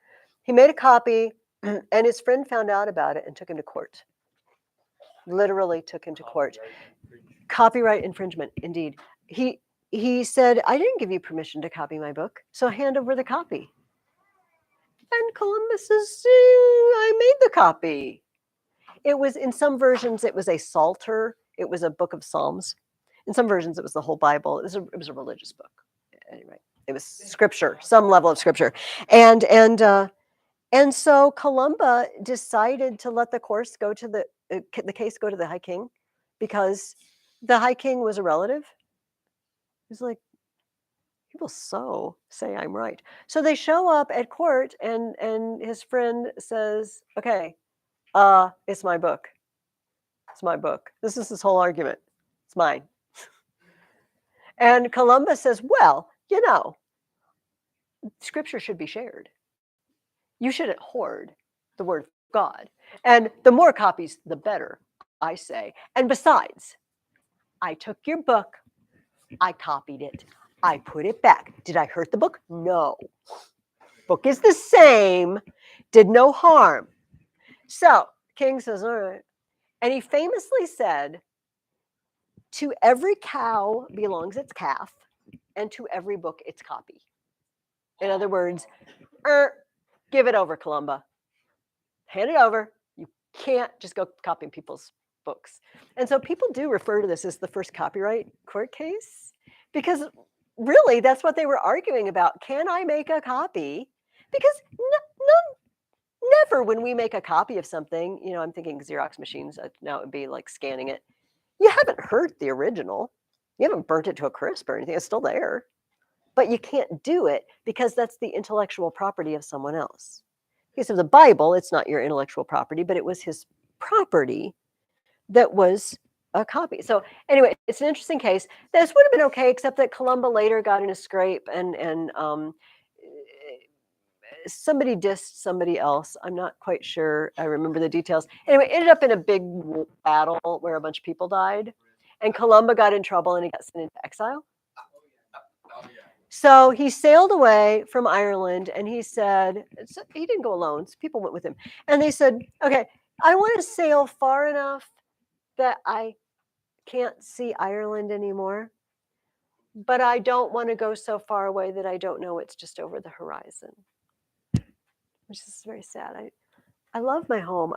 Speaker 1: He made a copy, and his friend found out about it and took him to court. Literally took him to court. Copyright infringement, indeed. He said, I didn't give you permission to copy my book, so hand over the copy. And Columbus says, I made the copy. It was, in some versions, it was a psalter. It was a book of Psalms. In some versions, it was the whole Bible. It was a religious book. Anyway, it was scripture, some level of scripture. And so Columba decided to let the case go to the High King because the High King was a relative? He's like, people so say I'm right. So they show up at court, and his friend says, okay, it's my book. It's my book. This is his whole argument. It's mine. And Columbus says, well, scripture should be shared. You shouldn't hoard the word of God. And the more copies, the better, I say. And besides, I took your book, I copied it, I put it back. Did I hurt the book? No. Book is the same, did no harm. So King says, all right. And he famously said, to every cow belongs its calf, and to every book its copy. In other words, give it over, Columba. Hand it over. You can't just go copying people's books. And so people do refer to this as the first copyright court case, because really that's what they were arguing about. Can I make a copy? Because never when we make a copy of something, I'm thinking Xerox machines, now it would be like scanning it. You haven't hurt the original. You haven't burnt it to a crisp or anything. It's still there. But you can't do it because that's the intellectual property of someone else. In case of the Bible, it's not your intellectual property, but it was his property that was a copy. So anyway, it's an interesting case. This would have been okay, except that Columba later got in a scrape, and somebody dissed somebody else. I'm not quite sure. I remember the details. Anyway, it ended up in a big battle where a bunch of people died, and Columba got in trouble and he got sent into exile. So he sailed away from Ireland, and he said, he didn't go alone, so people went with him. And they said, okay, I want to sail far enough that I can't see Ireland anymore, but I don't want to go so far away that I don't know it's just over the horizon, which is very sad. I love my home.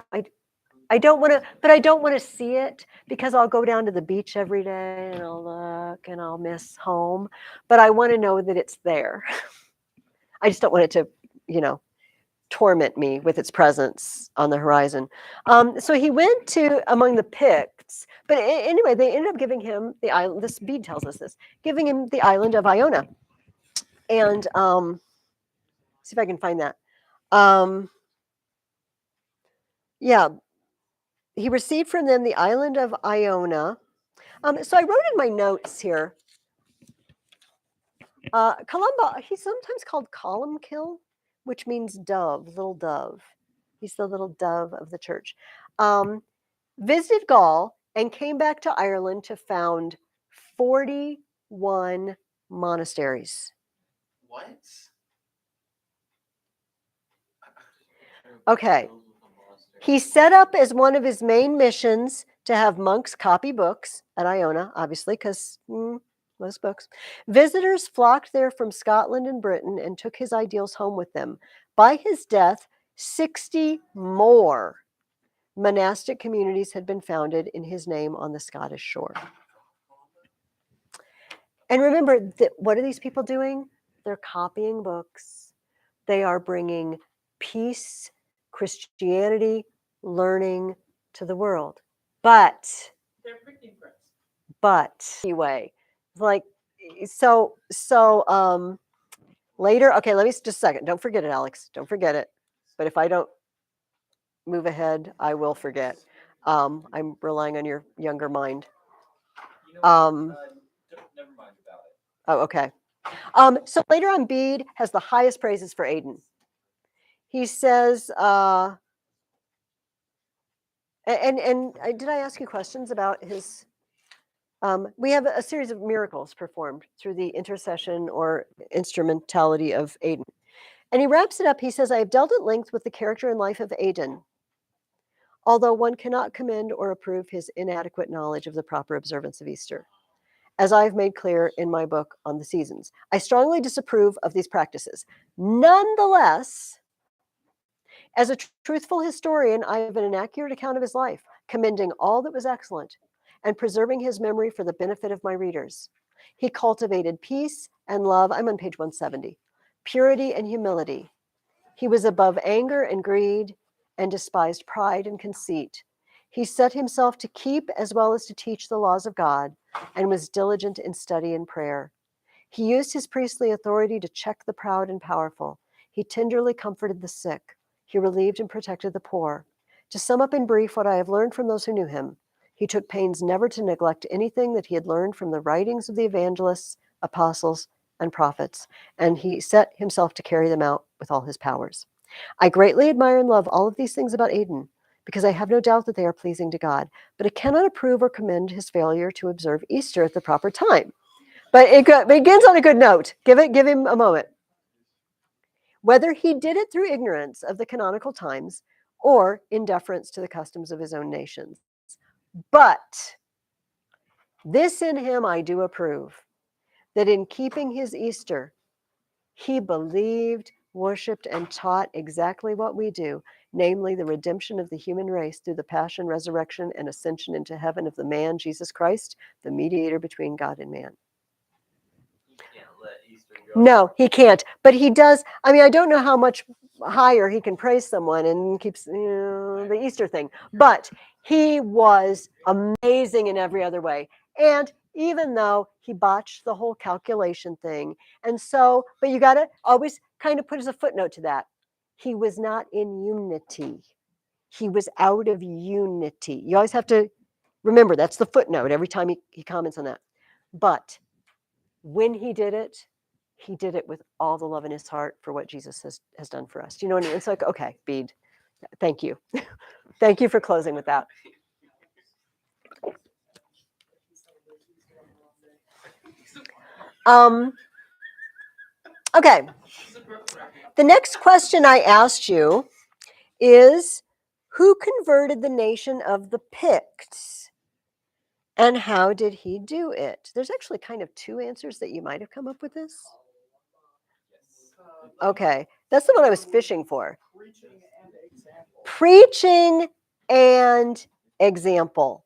Speaker 1: I don't want to, but I don't want to see it because I'll go down to the beach every day and I'll look and I'll miss home. But I want to know that it's there. I just don't want it to, torment me with its presence on the horizon. So he went to among the Picts, but anyway, they ended up giving him the island. This bead tells us this, giving him the island of Iona. And see if I can find that. Yeah. He received from them the island of Iona. So I wrote in my notes here, Columba, he's sometimes called Columkill, which means dove, little dove. He's the little dove of the church. Visited Gaul and came back to Ireland to found 41 monasteries.
Speaker 2: What?
Speaker 1: Okay. He set up as one of his main missions to have monks copy books at Iona, obviously, because most books. Visitors flocked there from Scotland and Britain and took his ideals home with them. By his death, 60 more monastic communities had been founded in his name on the Scottish shore. And remember, what are these people doing? They're copying books. They are bringing peace, Christianity, learning to the world. But anyway, like, so later, okay, let me just a second. Don't forget it, Alex. Don't forget it. But if I don't move ahead, I will forget. I'm relying on your younger mind.
Speaker 3: Never mind about it.
Speaker 1: Oh, okay. So later on, Bede has the highest praises for Aidan. He says, and did I ask you questions about his? We have a series of miracles performed through the intercession or instrumentality of Aidan. And he wraps it up. He says, I have dealt at length with the character and life of Aidan, although one cannot commend or approve his inadequate knowledge of the proper observance of Easter, as I have made clear in my book on the seasons. I strongly disapprove of these practices. Nonetheless, as a truthful historian, I have an accurate account of his life, commending all that was excellent and preserving his memory for the benefit of my readers. He cultivated peace and love. I'm on page 170. Purity and humility. He was above anger and greed and despised pride and conceit. He set himself to keep as well as to teach the laws of God and was diligent in study and prayer. He used his priestly authority to check the proud and powerful. He tenderly comforted the sick. He relieved and protected the poor. To sum up in brief what I have learned from those who knew him, he took pains never to neglect anything that he had learned from the writings of the evangelists, apostles, and prophets, and he set himself to carry them out with all his powers. I greatly admire and love all of these things about Aidan, because I have no doubt that they are pleasing to God, but I cannot approve or commend his failure to observe Easter at the proper time. But it begins on a good note. Give him a moment. Whether he did it through ignorance of the canonical times or in deference to the customs of his own nations. But this in him I do approve, that in keeping his Easter, he believed, worshipped, and taught exactly what we do, namely the redemption of the human race through the passion, resurrection, and ascension into heaven of the man, Jesus Christ, the mediator between God and man.
Speaker 3: You can't let Easter go.
Speaker 1: No, he can't. But he does. I mean, I don't know how much higher he can praise someone and keeps the Easter thing. But he was amazing in every other way. And even though he botched the whole calculation thing, and so, but you got to always kind of put as a footnote to that, he was not in unity. He was out of unity. You always have to remember that's the footnote every time he comments on that. But when he did it with all the love in his heart for what Jesus has done for us. Do you know what I mean? It's like, okay, Bede, thank you. Thank you for closing with that. Okay. The next question I asked you is, who converted the nation of the Picts? And how did he do it? There's actually kind of two answers that you might have come up with this. Okay, that's the one I was fishing for. Preaching and example.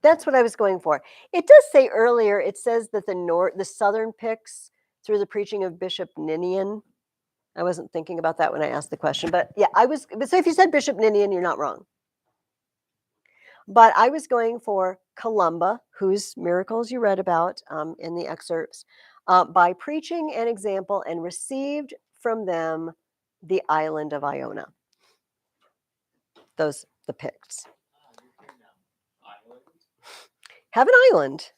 Speaker 1: That's what I was going for. It does say earlier, it says that the southern Picts through the preaching of Bishop Ninian. I wasn't thinking about that when I asked the question, but yeah, so if you said Bishop Ninian, you're not wrong. But I was going for Columba, whose miracles you read about in the excerpts, by preaching an example and received from them the island of Iona. The Picts. Have an island.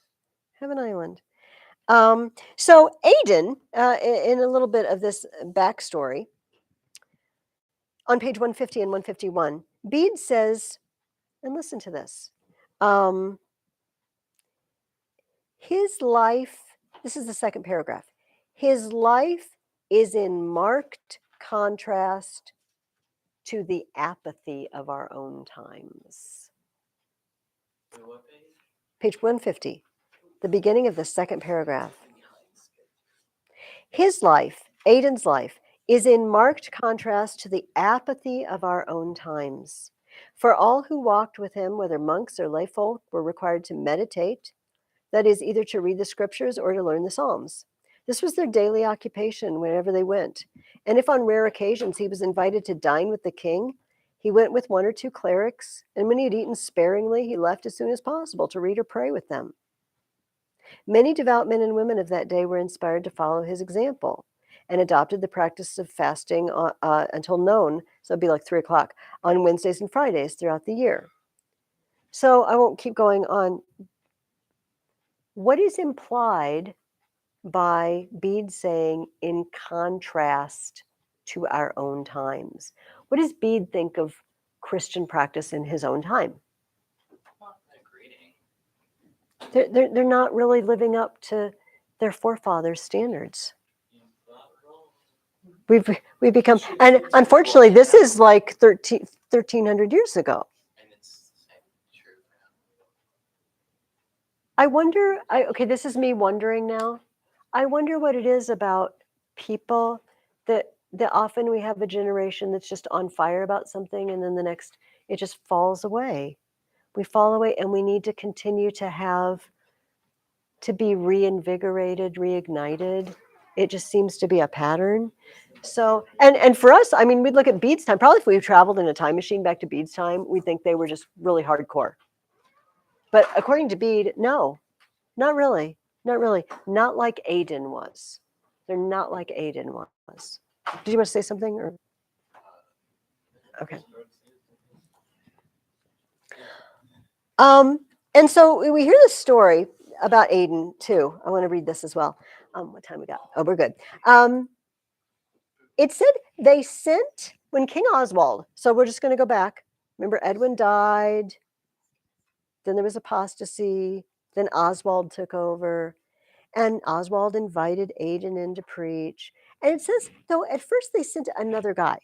Speaker 1: So Aidan, in a little bit of this backstory, on page 150 and 151, Bede says, and listen to this, his life, this is the second paragraph, his life is in marked contrast to the apathy of our own times. Page 150, the beginning of the second paragraph. His life, Aidan's life, is in marked contrast to the apathy of our own times. For all who walked with him, whether monks or layfolk, were required to meditate, that is, either to read the scriptures or to learn the Psalms. This was their daily occupation wherever they went. And if on rare occasions he was invited to dine with the king, he went with one or two clerics, and when he had eaten sparingly, he left as soon as possible to read or pray with them. Many devout men and women of that day were inspired to follow his example and adopted the practice of fasting until noon, so it'd be like 3 o'clock, on Wednesdays and Fridays throughout the year. So I won't keep going on. What is implied by Bede saying in contrast to our own times? What does Bede think of Christian practice in his own time? They're not really living up to their forefathers' standards. We've become, and unfortunately, this is like 1,300 years ago. I wonder, okay, this is me wondering now. I wonder what it is about people that often we have a generation that's just on fire about something, and then the next, it just falls away. We fall away, and we need to continue to be reinvigorated, reignited. It just seems to be a pattern. So, and for us, I mean, we'd look at Bede's time. Probably if we traveled in a time machine back to Bede's time, we'd think they were just really hardcore. But according to Bede, no, not really. Not really. Not like Aiden was. They're not like Aiden was. Did you want to say something? Or okay. And so we hear this story about Aiden too. I want to read this as well. What time we got? Oh, we're good. It said they sent when King Oswald. So we're just going to go back. Remember, Edwin died. Then there was apostasy. Then Oswald took over, and Oswald invited Aiden in to preach. And it says, though, at first they sent another guy.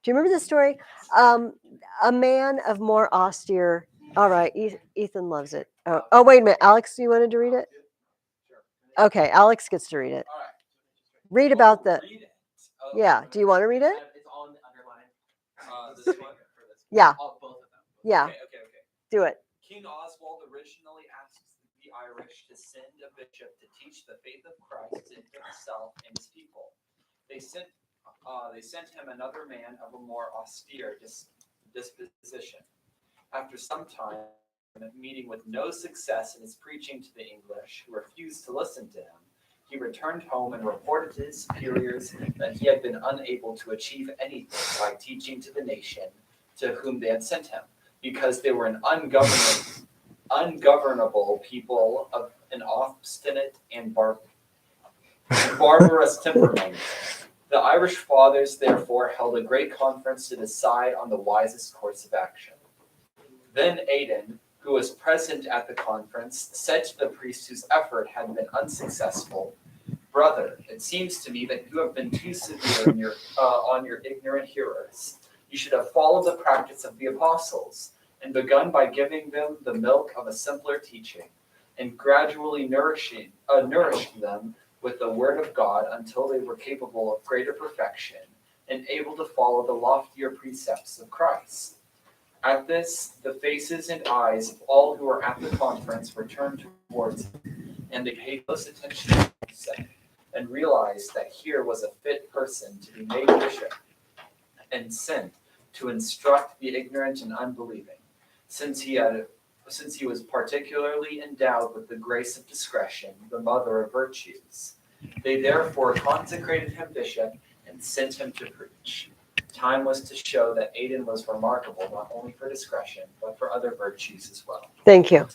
Speaker 1: Do you remember this story? A man of more austere. All right, Ethan loves it. Oh, wait a minute, Alex, you wanted to read it? Okay, Alex gets to read it.
Speaker 3: All right.
Speaker 1: Read about the.
Speaker 3: Read it.
Speaker 1: Yeah, do you want to read it?
Speaker 2: It's all in the underline.
Speaker 3: This one?
Speaker 1: Yeah,
Speaker 2: All, both of them.
Speaker 1: yeah,
Speaker 3: Okay.
Speaker 1: do it.
Speaker 3: King Oswald originally asked the Irish to send a bishop to teach the faith of Christ to himself and his people. They sent him another man of a more austere disposition. After some time, meeting with no success in his preaching to the English, who refused to listen to him, he returned home and reported to his superiors that he had been unable to achieve anything by teaching to the nation to whom they had sent him, because they were an ungovernable people of an obstinate and barbarous temperament. The Irish fathers therefore held a great conference to decide on the wisest course of action. Then Aidan, who was present at the conference, said to the priest whose effort had been unsuccessful, "Brother, it seems to me that you have been too severe on your ignorant hearers. You should have followed the practice of the apostles, and begun by giving them the milk of a simpler teaching, and gradually nourishing them with the word of God until they were capable of greater perfection and able to follow the loftier precepts of Christ." At this, the faces and eyes of all who were at the conference were turned towards him, and they paid close attention to what he said, and realized that here was a fit person to be made bishop and sent to instruct the ignorant and unbelieving, since he was particularly endowed with the grace of discretion, the mother of virtues. They therefore consecrated him bishop and sent him to preach. Time was to show that Aidan was remarkable not only for discretion, but for other virtues as well.
Speaker 1: Thank you.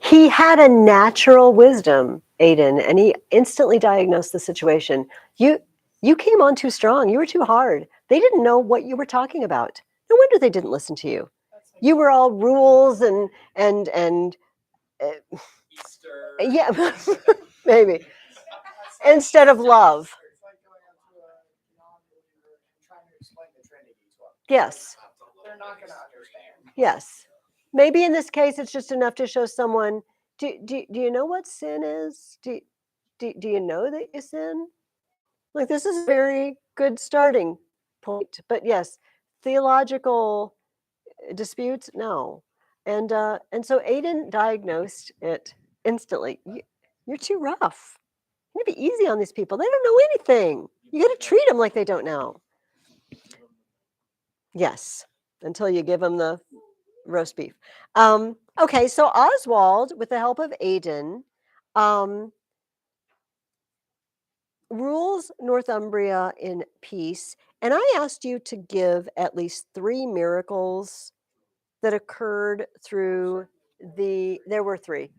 Speaker 1: He had a natural wisdom, Aiden, and he instantly diagnosed the situation. You came on too strong. You were too hard. They didn't know what you were talking about. No wonder they didn't listen to you. You were all rules and
Speaker 3: Easter.
Speaker 1: yeah, maybe instead of love.
Speaker 4: It's like going up to a non-believer and trying to explain the Trinity to them.
Speaker 1: Yes,
Speaker 4: They're not going to understand.
Speaker 1: yes. Maybe in this case, it's just enough to show someone. Do you know what sin is? Do you know that you sin? Like, this is a very good starting point. But yes, theological disputes, no. And so Aiden diagnosed it instantly. You're too rough. You need to be easy on these people. They don't know anything. You got to treat them like they don't know. Yes, until you give them the roast beef. Okay, so Oswald, with the help of Aiden, rules Northumbria in peace. And I asked you to give at least 3 miracles that occurred through there were 3.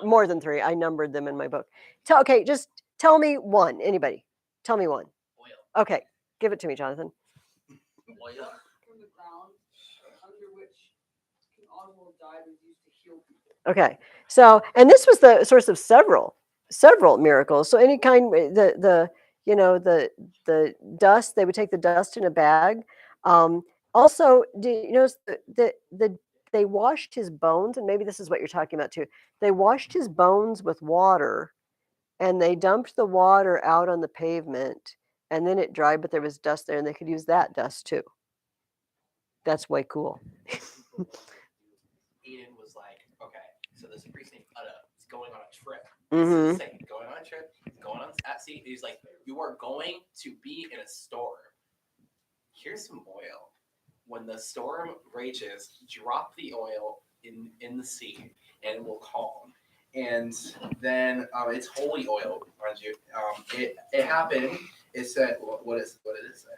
Speaker 1: More than 3. I numbered them in my book. Okay, just tell me one. Anybody? Tell me one.
Speaker 2: Oil.
Speaker 1: Okay, give it to me, Jonathan.
Speaker 2: Oil.
Speaker 5: From the ground under which King Oswald died was used to heal people.
Speaker 1: Okay, so and this was the source of several miracles. So any kind, the dust, they would take the dust in a bag. Also, do you notice they washed his bones, and maybe this is what you're talking about too. They washed his bones with water, and they dumped the water out on the pavement, and then it dried, but there was dust there, and they could use that dust too. That's way cool.
Speaker 2: Eden was like, okay, so this priest named Uda is going on a trip.
Speaker 1: Mhm.
Speaker 2: This is insane. Going on a trip, going on at sea. He's like, you are going to be in a storm. Here's some oil. When the storm rages, drop the oil in the sea, and it will calm. And then it's holy oil, mind you. It happened. It said, what did it say?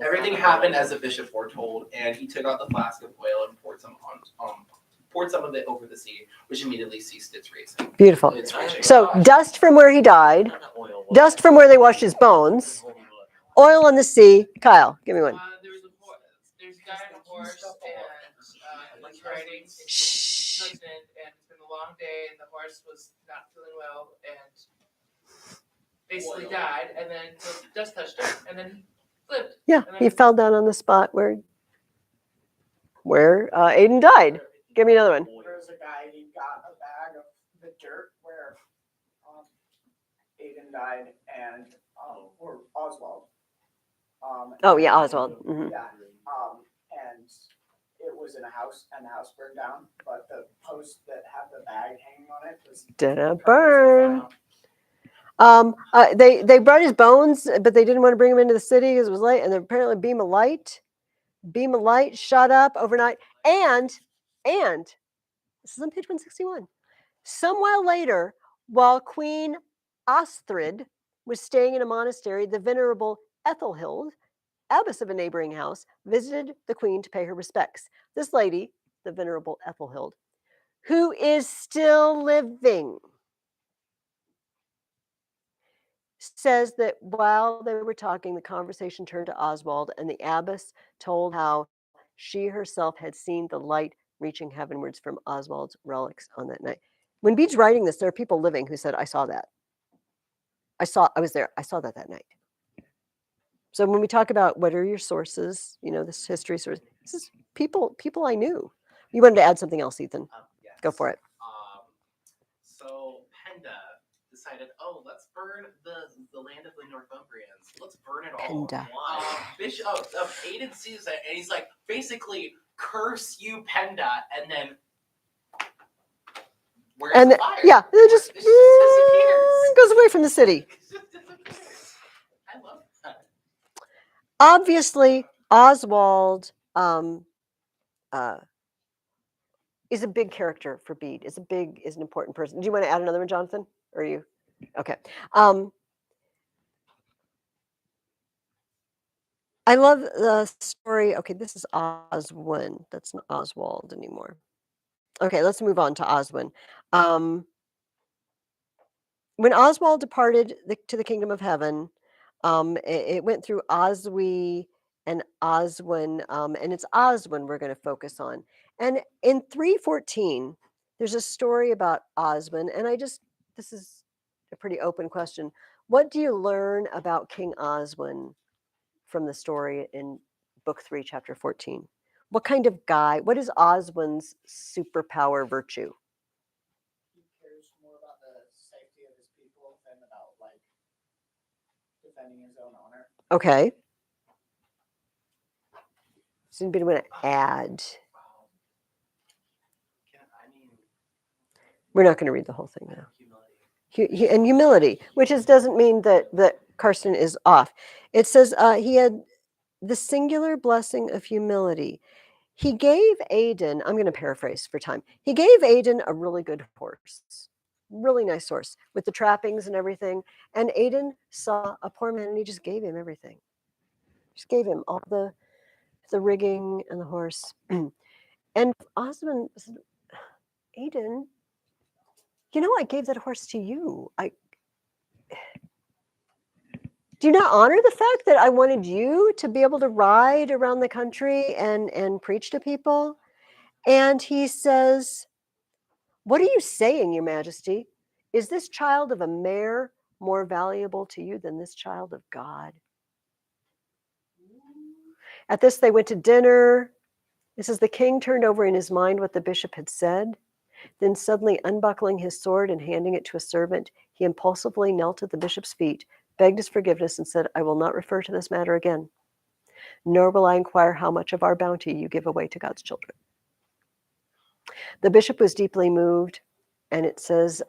Speaker 2: Everything happened as the bishop foretold, and he took out the flask of oil and poured some of it over the sea, which immediately ceased its racing.
Speaker 1: Beautiful.
Speaker 2: Its raging.
Speaker 1: So dust from where he died, dust from where they washed his bones, oil on the sea. Kyle, give me one.
Speaker 6: There's a guy on a horse, and he's riding
Speaker 1: Shh.
Speaker 6: towards an end, and it's been a long day, and the horse was not feeling well, and basically died, and then the dust touched him, and then he lived.
Speaker 1: Yeah, he fell down on the spot where Aiden died. Give me another one.
Speaker 4: There was a guy, he got a bag of the dirt where Aiden died and or Oswald.
Speaker 1: Oh yeah, Oswald. hmm
Speaker 4: Yeah. And it was in a house, and the house burned down, but the post that had the bag hanging on it was
Speaker 1: Didn't burn. They brought his bones, but they didn't want to bring him into the city because it was late. And then apparently, beam of light shot up overnight. And this is on page 161. Some while later, while Queen Astrid was staying in a monastery, the venerable Ethelhild, abbess of a neighboring house, visited the queen to pay her respects. This lady, the venerable Ethelhild, who is still living, says that while they were talking, the conversation turned to Oswald, and the abbess told how she herself had seen the light reaching heavenwards from Oswald's relics on that night. When Bede's writing this, there are people living who said, I saw that. I was there. I saw that night. So when we talk about what are your sources, this history source, this is people I knew. You wanted to add something else, Ethan.
Speaker 2: Yes.
Speaker 1: Go for it.
Speaker 2: So Penda decided, let's burn the land of the Northumbrians. Let's burn it all.
Speaker 1: Penda.
Speaker 2: Bishop Aiden sees it, and he's like, basically, curse you, Penda, and then where's
Speaker 1: And
Speaker 2: the fire?
Speaker 1: yeah, it just
Speaker 2: disappears.
Speaker 1: goes away from the city.
Speaker 2: It just disappears. I love that.
Speaker 1: Obviously, Oswald is a big character for Bede. Is an important person. Do you want to add another one, Jonathan? Or are you? Okay. I love the story. Okay, this is Oswin. That's not Oswald anymore. Okay, let's move on to Oswin. When Oswald departed to the kingdom of heaven, it went through Oswy and Oswin, and it's Oswin we're going to focus on. And in 314, there's a story about Oswin, and this is a pretty open question. What do you learn about King Oswin from the story in book 3, chapter 14? What kind of guy? What is Oswin's superpower virtue?
Speaker 4: he cares more about the safety of his people than about defending his own honor.
Speaker 1: Okay. Does anybody want to add? We're not going to read the whole thing now. And humility, which doesn't mean that Karsten is off. It says he had the singular blessing of humility. He gave Aiden, I'm going to paraphrase for time. He gave Aiden a really good horse, really nice horse with the trappings and everything. And Aiden saw a poor man and he just gave him everything. Just gave him all the rigging and the horse. And Osmond said, Aiden, I gave that horse to you. Do you not honor the fact that I wanted you to be able to ride around the country and preach to people? And he says, what are you saying, Your Majesty? Is this child of a mare more valuable to you than this child of God? At this, they went to dinner. It says, the king turned over in his mind what the bishop had said. Then suddenly unbuckling his sword and handing it to a servant, he impulsively knelt at the bishop's feet, begged his forgiveness, and said, I will not refer to this matter again, nor will I inquire how much of our bounty you give away to God's children. The bishop was deeply moved, and it says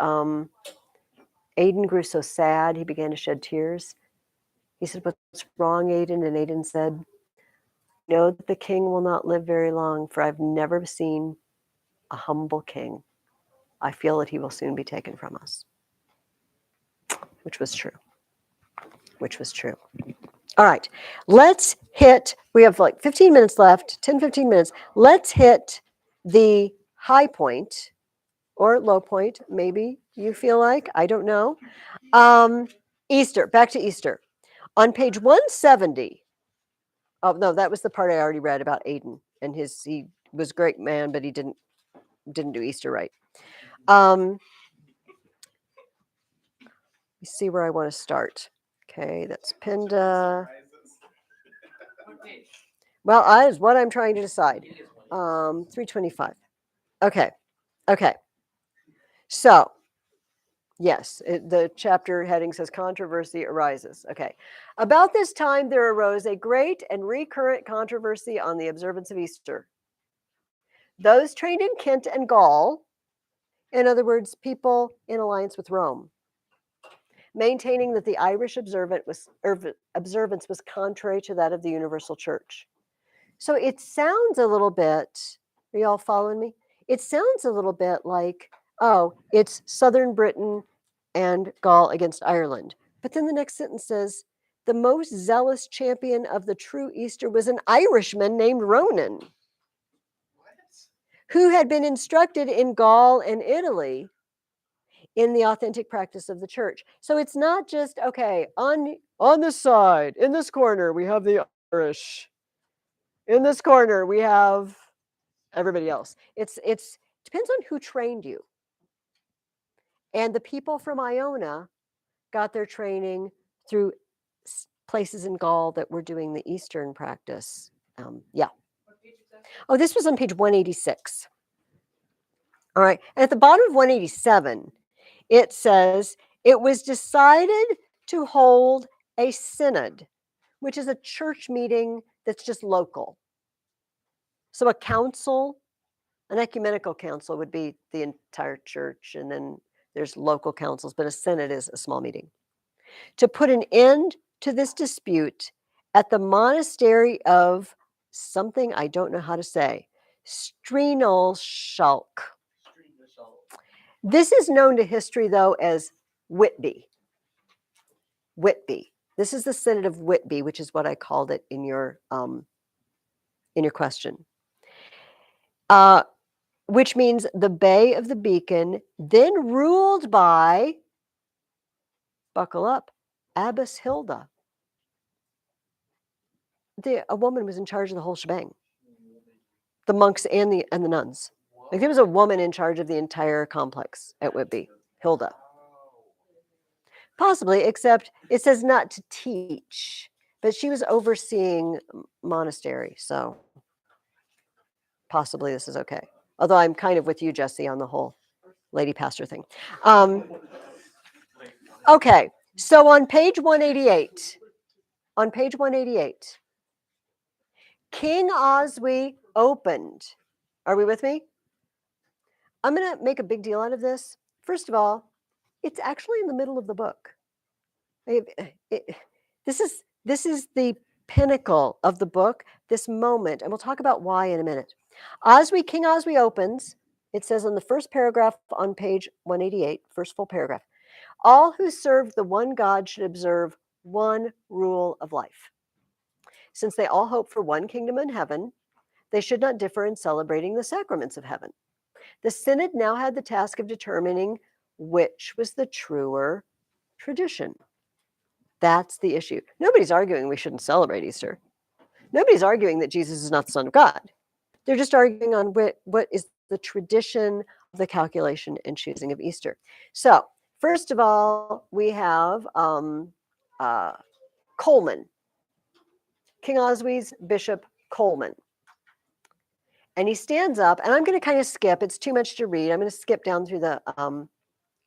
Speaker 1: Aidan grew so sad, he began to shed tears. He said, "What's wrong, Aidan?" And Aidan said, "Know that the king will not live very long, for I've never seen a humble king. I feel that he will soon be taken from us." Which was true. Which was true. All right, let's hit, we have like 15 minutes left, 10, 15 minutes. Let's hit the high point or low point, maybe you feel like, I don't know. Easter, back to Easter. On page 170, oh no, that was the part I already read about Aidan and he was a great man, but he didn't do Easter right. Let me see where I want to start. Okay, that's Pinda.
Speaker 6: What page?
Speaker 1: Well, that is what I'm trying to decide. 325. Okay. So, yes, the chapter heading says controversy arises. Okay. About this time, there arose a great and recurrent controversy on the observance of Easter. Those trained in Kent and Gaul, in other words, people in alliance with Rome, maintaining that the Irish observance was contrary to that of the universal church. So it sounds a little bit, are you all following me? It sounds a little bit like, oh, it's Southern Britain and Gaul against Ireland. But then the next sentence says, the most zealous champion of the true Easter was an Irishman named Ronan, who had been instructed in Gaul and Italy in the authentic practice of the church. So it's not just, okay, on this side, in this corner, we have the Irish. In this corner, we have everybody else. It's depends on who trained you. And the people from Iona got their training through places in Gaul that were doing the Eastern practice. Yeah.
Speaker 6: What page is that?
Speaker 1: Oh, this was on page 186. All right. And at the bottom of 187, it says, it was decided to hold a synod, which is a church meeting that's just local. So a council, an ecumenical council would be the entire church, and then there's local councils, but a synod is a small meeting. To put an end to this dispute at the monastery of something I don't know how to say, Strenalshalk. This is known to history, though, as Whitby. Whitby. This is the synod of Whitby, which is what I called it in your question. Which means the Bay of the Beacon, then ruled by, buckle up, Abbess Hilda. A woman was in charge of the whole shebang. The monks and the nuns. Like there was a woman in charge of the entire complex at Whitby, Hilda. Possibly, except it says not to teach, but she was overseeing monastery, so possibly this is okay. Although I'm kind of with you, Jesse, on the whole lady pastor thing. Okay, so on page 188, King Oswy opened. Are we with me? I'm going to make a big deal out of this. First of all, it's actually in the middle of the book. This is the pinnacle of the book, this moment, and we'll talk about why in a minute. King Oswy opens. It says in the first paragraph on page 188, first full paragraph, all who serve the one God should observe one rule of life. Since they all hope for one kingdom in heaven, they should not differ in celebrating the sacraments of heaven. The synod now had the task of determining which was the truer tradition. That's the issue. Nobody's arguing we shouldn't celebrate Easter. Nobody's arguing that Jesus is not the Son of God. They're just arguing on what is the tradition of the calculation and choosing of Easter. So, first of all, we have Coleman, King Oswy's Bishop Coleman. And he stands up, and I'm going to kind of skip. It's too much to read. I'm going to skip down through the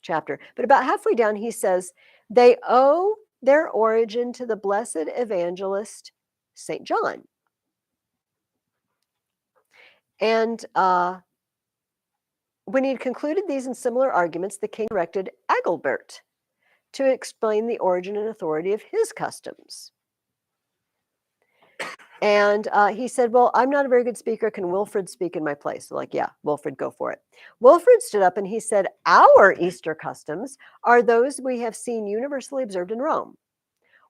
Speaker 1: chapter. But about halfway down, he says, they owe their origin to the blessed evangelist, St. John. And when he had concluded these and similar arguments, the king directed Agilbert to explain the origin and authority of his customs. And he said, well, I'm not a very good speaker. Can Wilfrid speak in my place? So like, yeah, Wilfrid, go for it. Wilfrid stood up and he said, our Easter customs are those we have seen universally observed in Rome,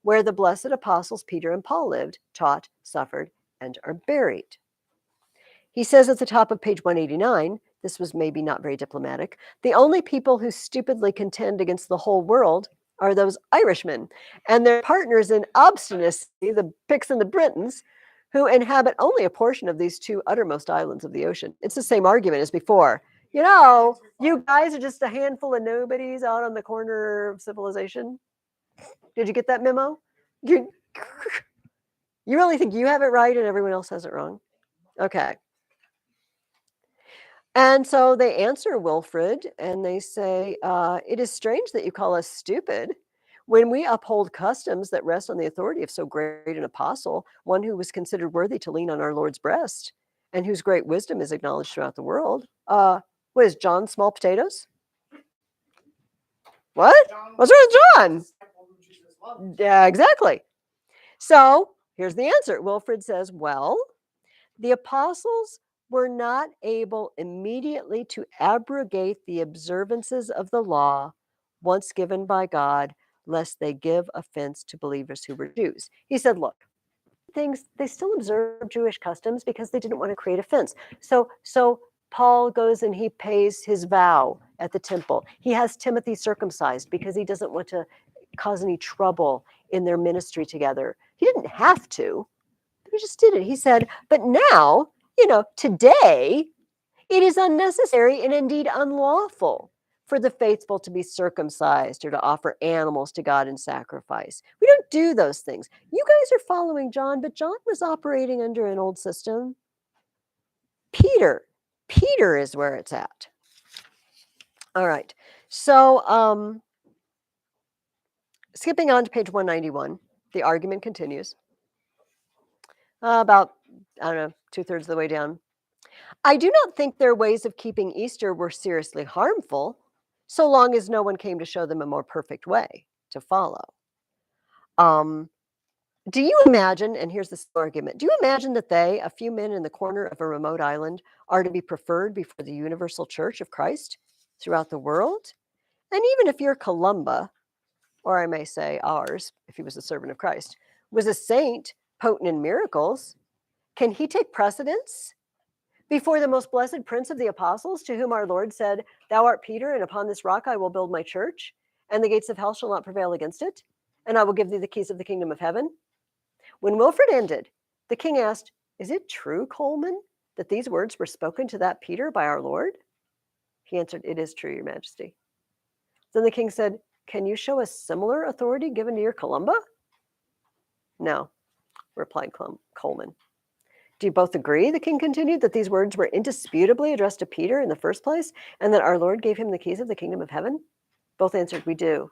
Speaker 1: where the blessed apostles Peter and Paul lived, taught, suffered, and are buried. He says at the top of page 189, this was maybe not very diplomatic, the only people who stupidly contend against the whole world are those Irishmen and their partners in obstinacy, the Picts and the Britons, who inhabit only a portion of these two uttermost islands of the ocean. It's the same argument as before. You know, you guys are just a handful of nobodies out on the corner of civilization. Did you get that memo? You really think you have it right and everyone else has it wrong? Okay. And so they answer Wilfrid and they say, it is strange that you call us stupid when we uphold customs that rest on the authority of so great an apostle, one who was considered worthy to lean on our Lord's breast and whose great wisdom is acknowledged throughout the world. What is John small potatoes? What? What's wrong with John? Yeah, exactly. So here's the answer. Wilfrid says, well, the apostles were not able immediately to abrogate the observances of the law once given by God, lest they give offense to believers who were Jews. He said, look, they still observe Jewish customs because they didn't want to create offense. So Paul goes and he pays his vow at the temple. He has Timothy circumcised because he doesn't want to cause any trouble in their ministry together. He didn't have to. He just did it. He said, but now, today, it is unnecessary and indeed unlawful for the faithful to be circumcised or to offer animals to God in sacrifice. We don't do those things. You guys are following John, but John was operating under an old system. Peter is where it's at. All right. So skipping on to page 191, the argument continues. About, 2/3 of the way down. I do not think their ways of keeping Easter were seriously harmful, so long as no one came to show them a more perfect way to follow. Do you imagine, and here's this argument, do you imagine that they, a few men in the corner of a remote island, are to be preferred before the universal church of Christ throughout the world? And even if your Columba, or I may say ours, if he was a servant of Christ, was a saint, potent in miracles, can he take precedence before the most blessed prince of the apostles, to whom our Lord said, thou art Peter, and upon this rock I will build my church, and the gates of hell shall not prevail against it, and I will give thee the keys of the kingdom of heaven? When Wilfrid ended, the king asked, is it true, Coleman, that these words were spoken to that Peter by our Lord? He answered, it is true, your majesty. Then the king said, can you show a similar authority given to your Columba? No, replied Coleman. Do you both agree, the king continued, that these words were indisputably addressed to Peter in the first place, and that our Lord gave him the keys of the kingdom of heaven? Both answered, we do.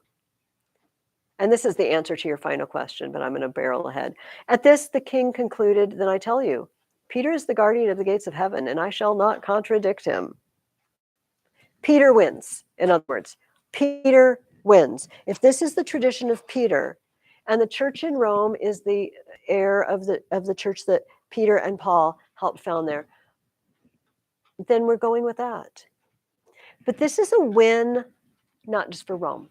Speaker 1: And this is the answer to your final question, but I'm going to barrel ahead. At this, the king concluded, then I tell you, Peter is the guardian of the gates of heaven, and I shall not contradict him. Peter wins. In other words, Peter wins. If this is the tradition of Peter, and the church in Rome is the heir of the church that Peter and Paul helped found there, then we're going with that. But this is a win, not just for Rome.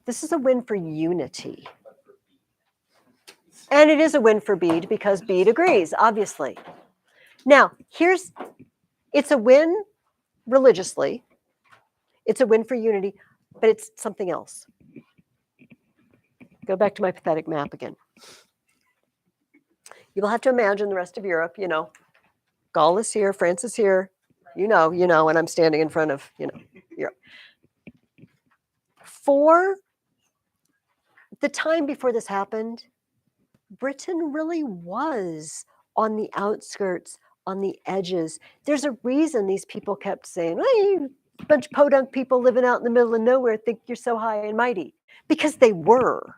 Speaker 1: This is a win for unity. And it is a win for Bede because Bede agrees, obviously. Now, it's a win religiously. It's a win for unity, but it's something else. Go back to my pathetic map again. You will have to imagine the rest of Europe, Gaul is here, France is here, and I'm standing in front of, Europe. For the time before this happened, Britain really was on the outskirts, on the edges. There's a reason these people kept saying, hey, a bunch of podunk people living out in the middle of nowhere think you're so high and mighty. Because they were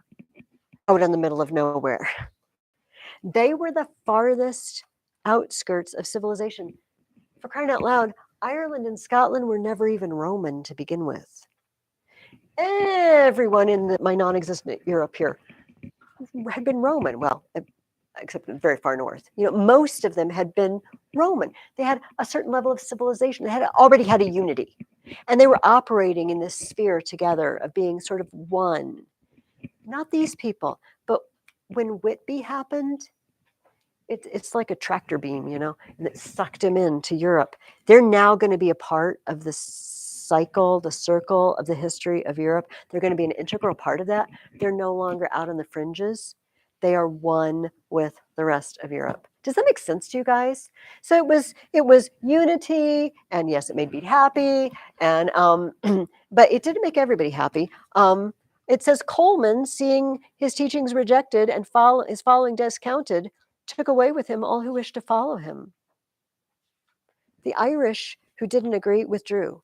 Speaker 1: out in the middle of nowhere. They were the farthest outskirts of civilization. For crying out loud, Ireland and Scotland were never even Roman to begin with. everyone in my non-existent Europe here had been Roman. Well, except very far north. Most of them had been Roman. They had a certain level of civilization. They had already had a unity. And they were operating in this sphere together of being sort of one. Not these people, but when Whitby happened, it's like a tractor beam, and it sucked them into Europe. They're now going to be a part of the cycle, the circle of the history of Europe. They're going to be an integral part of that. They're no longer out on the fringes. They are one with the rest of Europe. Does that make sense to you guys? So it was unity, and yes, it made me happy, and but it didn't make everybody happy. It says Coleman, seeing his teachings rejected and his following discounted, took away with him all who wished to follow him. The Irish who didn't agree withdrew.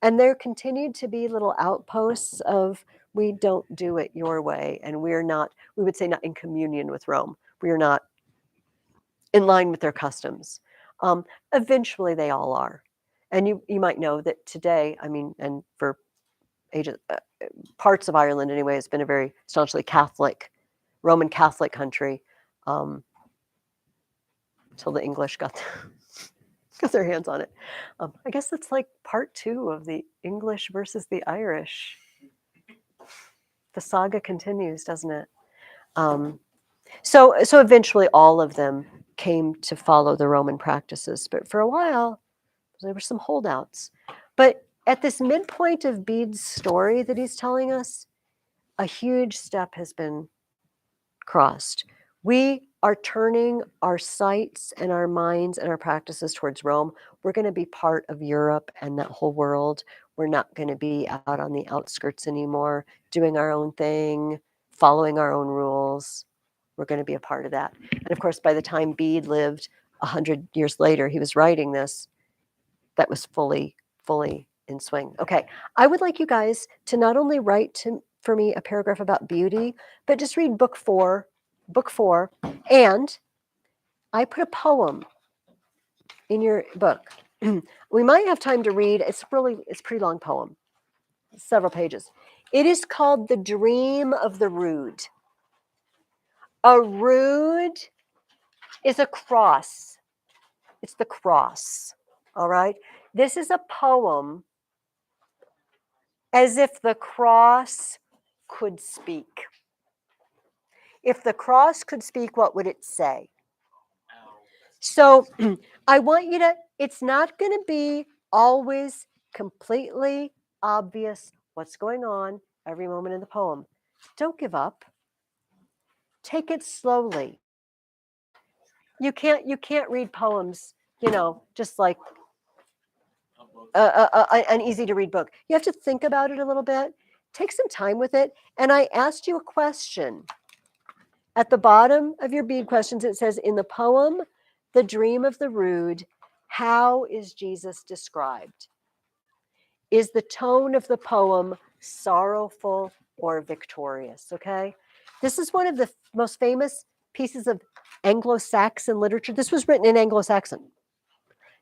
Speaker 1: And there continued to be little outposts of, we don't do it your way. And we're not, we would say, not in communion with Rome. We are not in line with their customs. Eventually they all are. And you might know that today, and for ages, parts of Ireland anyway, it's been a very staunchly Catholic, Roman Catholic country. Until the English got their hands on it. I guess that's like part 2 of the English versus the Irish. The saga continues, doesn't it? So eventually all of them came to follow the Roman practices, but for a while there were some holdouts. But at this midpoint of Bede's story that he's telling us, a huge step has been crossed. We are turning our sights and our minds and our practices towards Rome. We're going to be part of Europe and that whole world. We're not going to be out on the outskirts anymore, doing our own thing, following our own rules. We're going to be a part of that. And of course, by the time Bede lived 100 years later, he was writing this, that was fully in swing. Okay, I would like you guys to not only write for me a paragraph about beauty, but just read book four, and I put a poem in your book. We might have time to read. It's a pretty long poem, several pages. It is called The Dream of the Rood. A rood is a cross. It's the cross, all right? This is a poem as if the cross could speak. If the cross could speak, what would it say? So I want you to, it's not going to be always completely obvious what's going on every moment in the poem. Don't give up. Take it slowly. You can't read poems, just like an easy to read book. You have to think about it a little bit. Take some time with it. And I asked you a question. At the bottom of your bead questions, it says, in the poem, The Dream of the Rood, how is Jesus described? Is the tone of the poem sorrowful or victorious? Okay. This is one of the most famous pieces of Anglo-Saxon literature. This was written in Anglo-Saxon.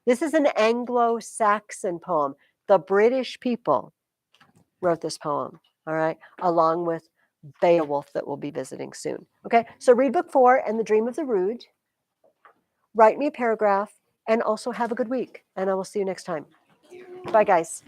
Speaker 1: This is an Anglo-Saxon poem. The British people wrote this poem, all right, along with Beowulf that we'll be visiting soon. Okay, so read book 4 and The Dream of the Rood. Write me a paragraph and also have a good week. And I will see you next time. Bye, guys.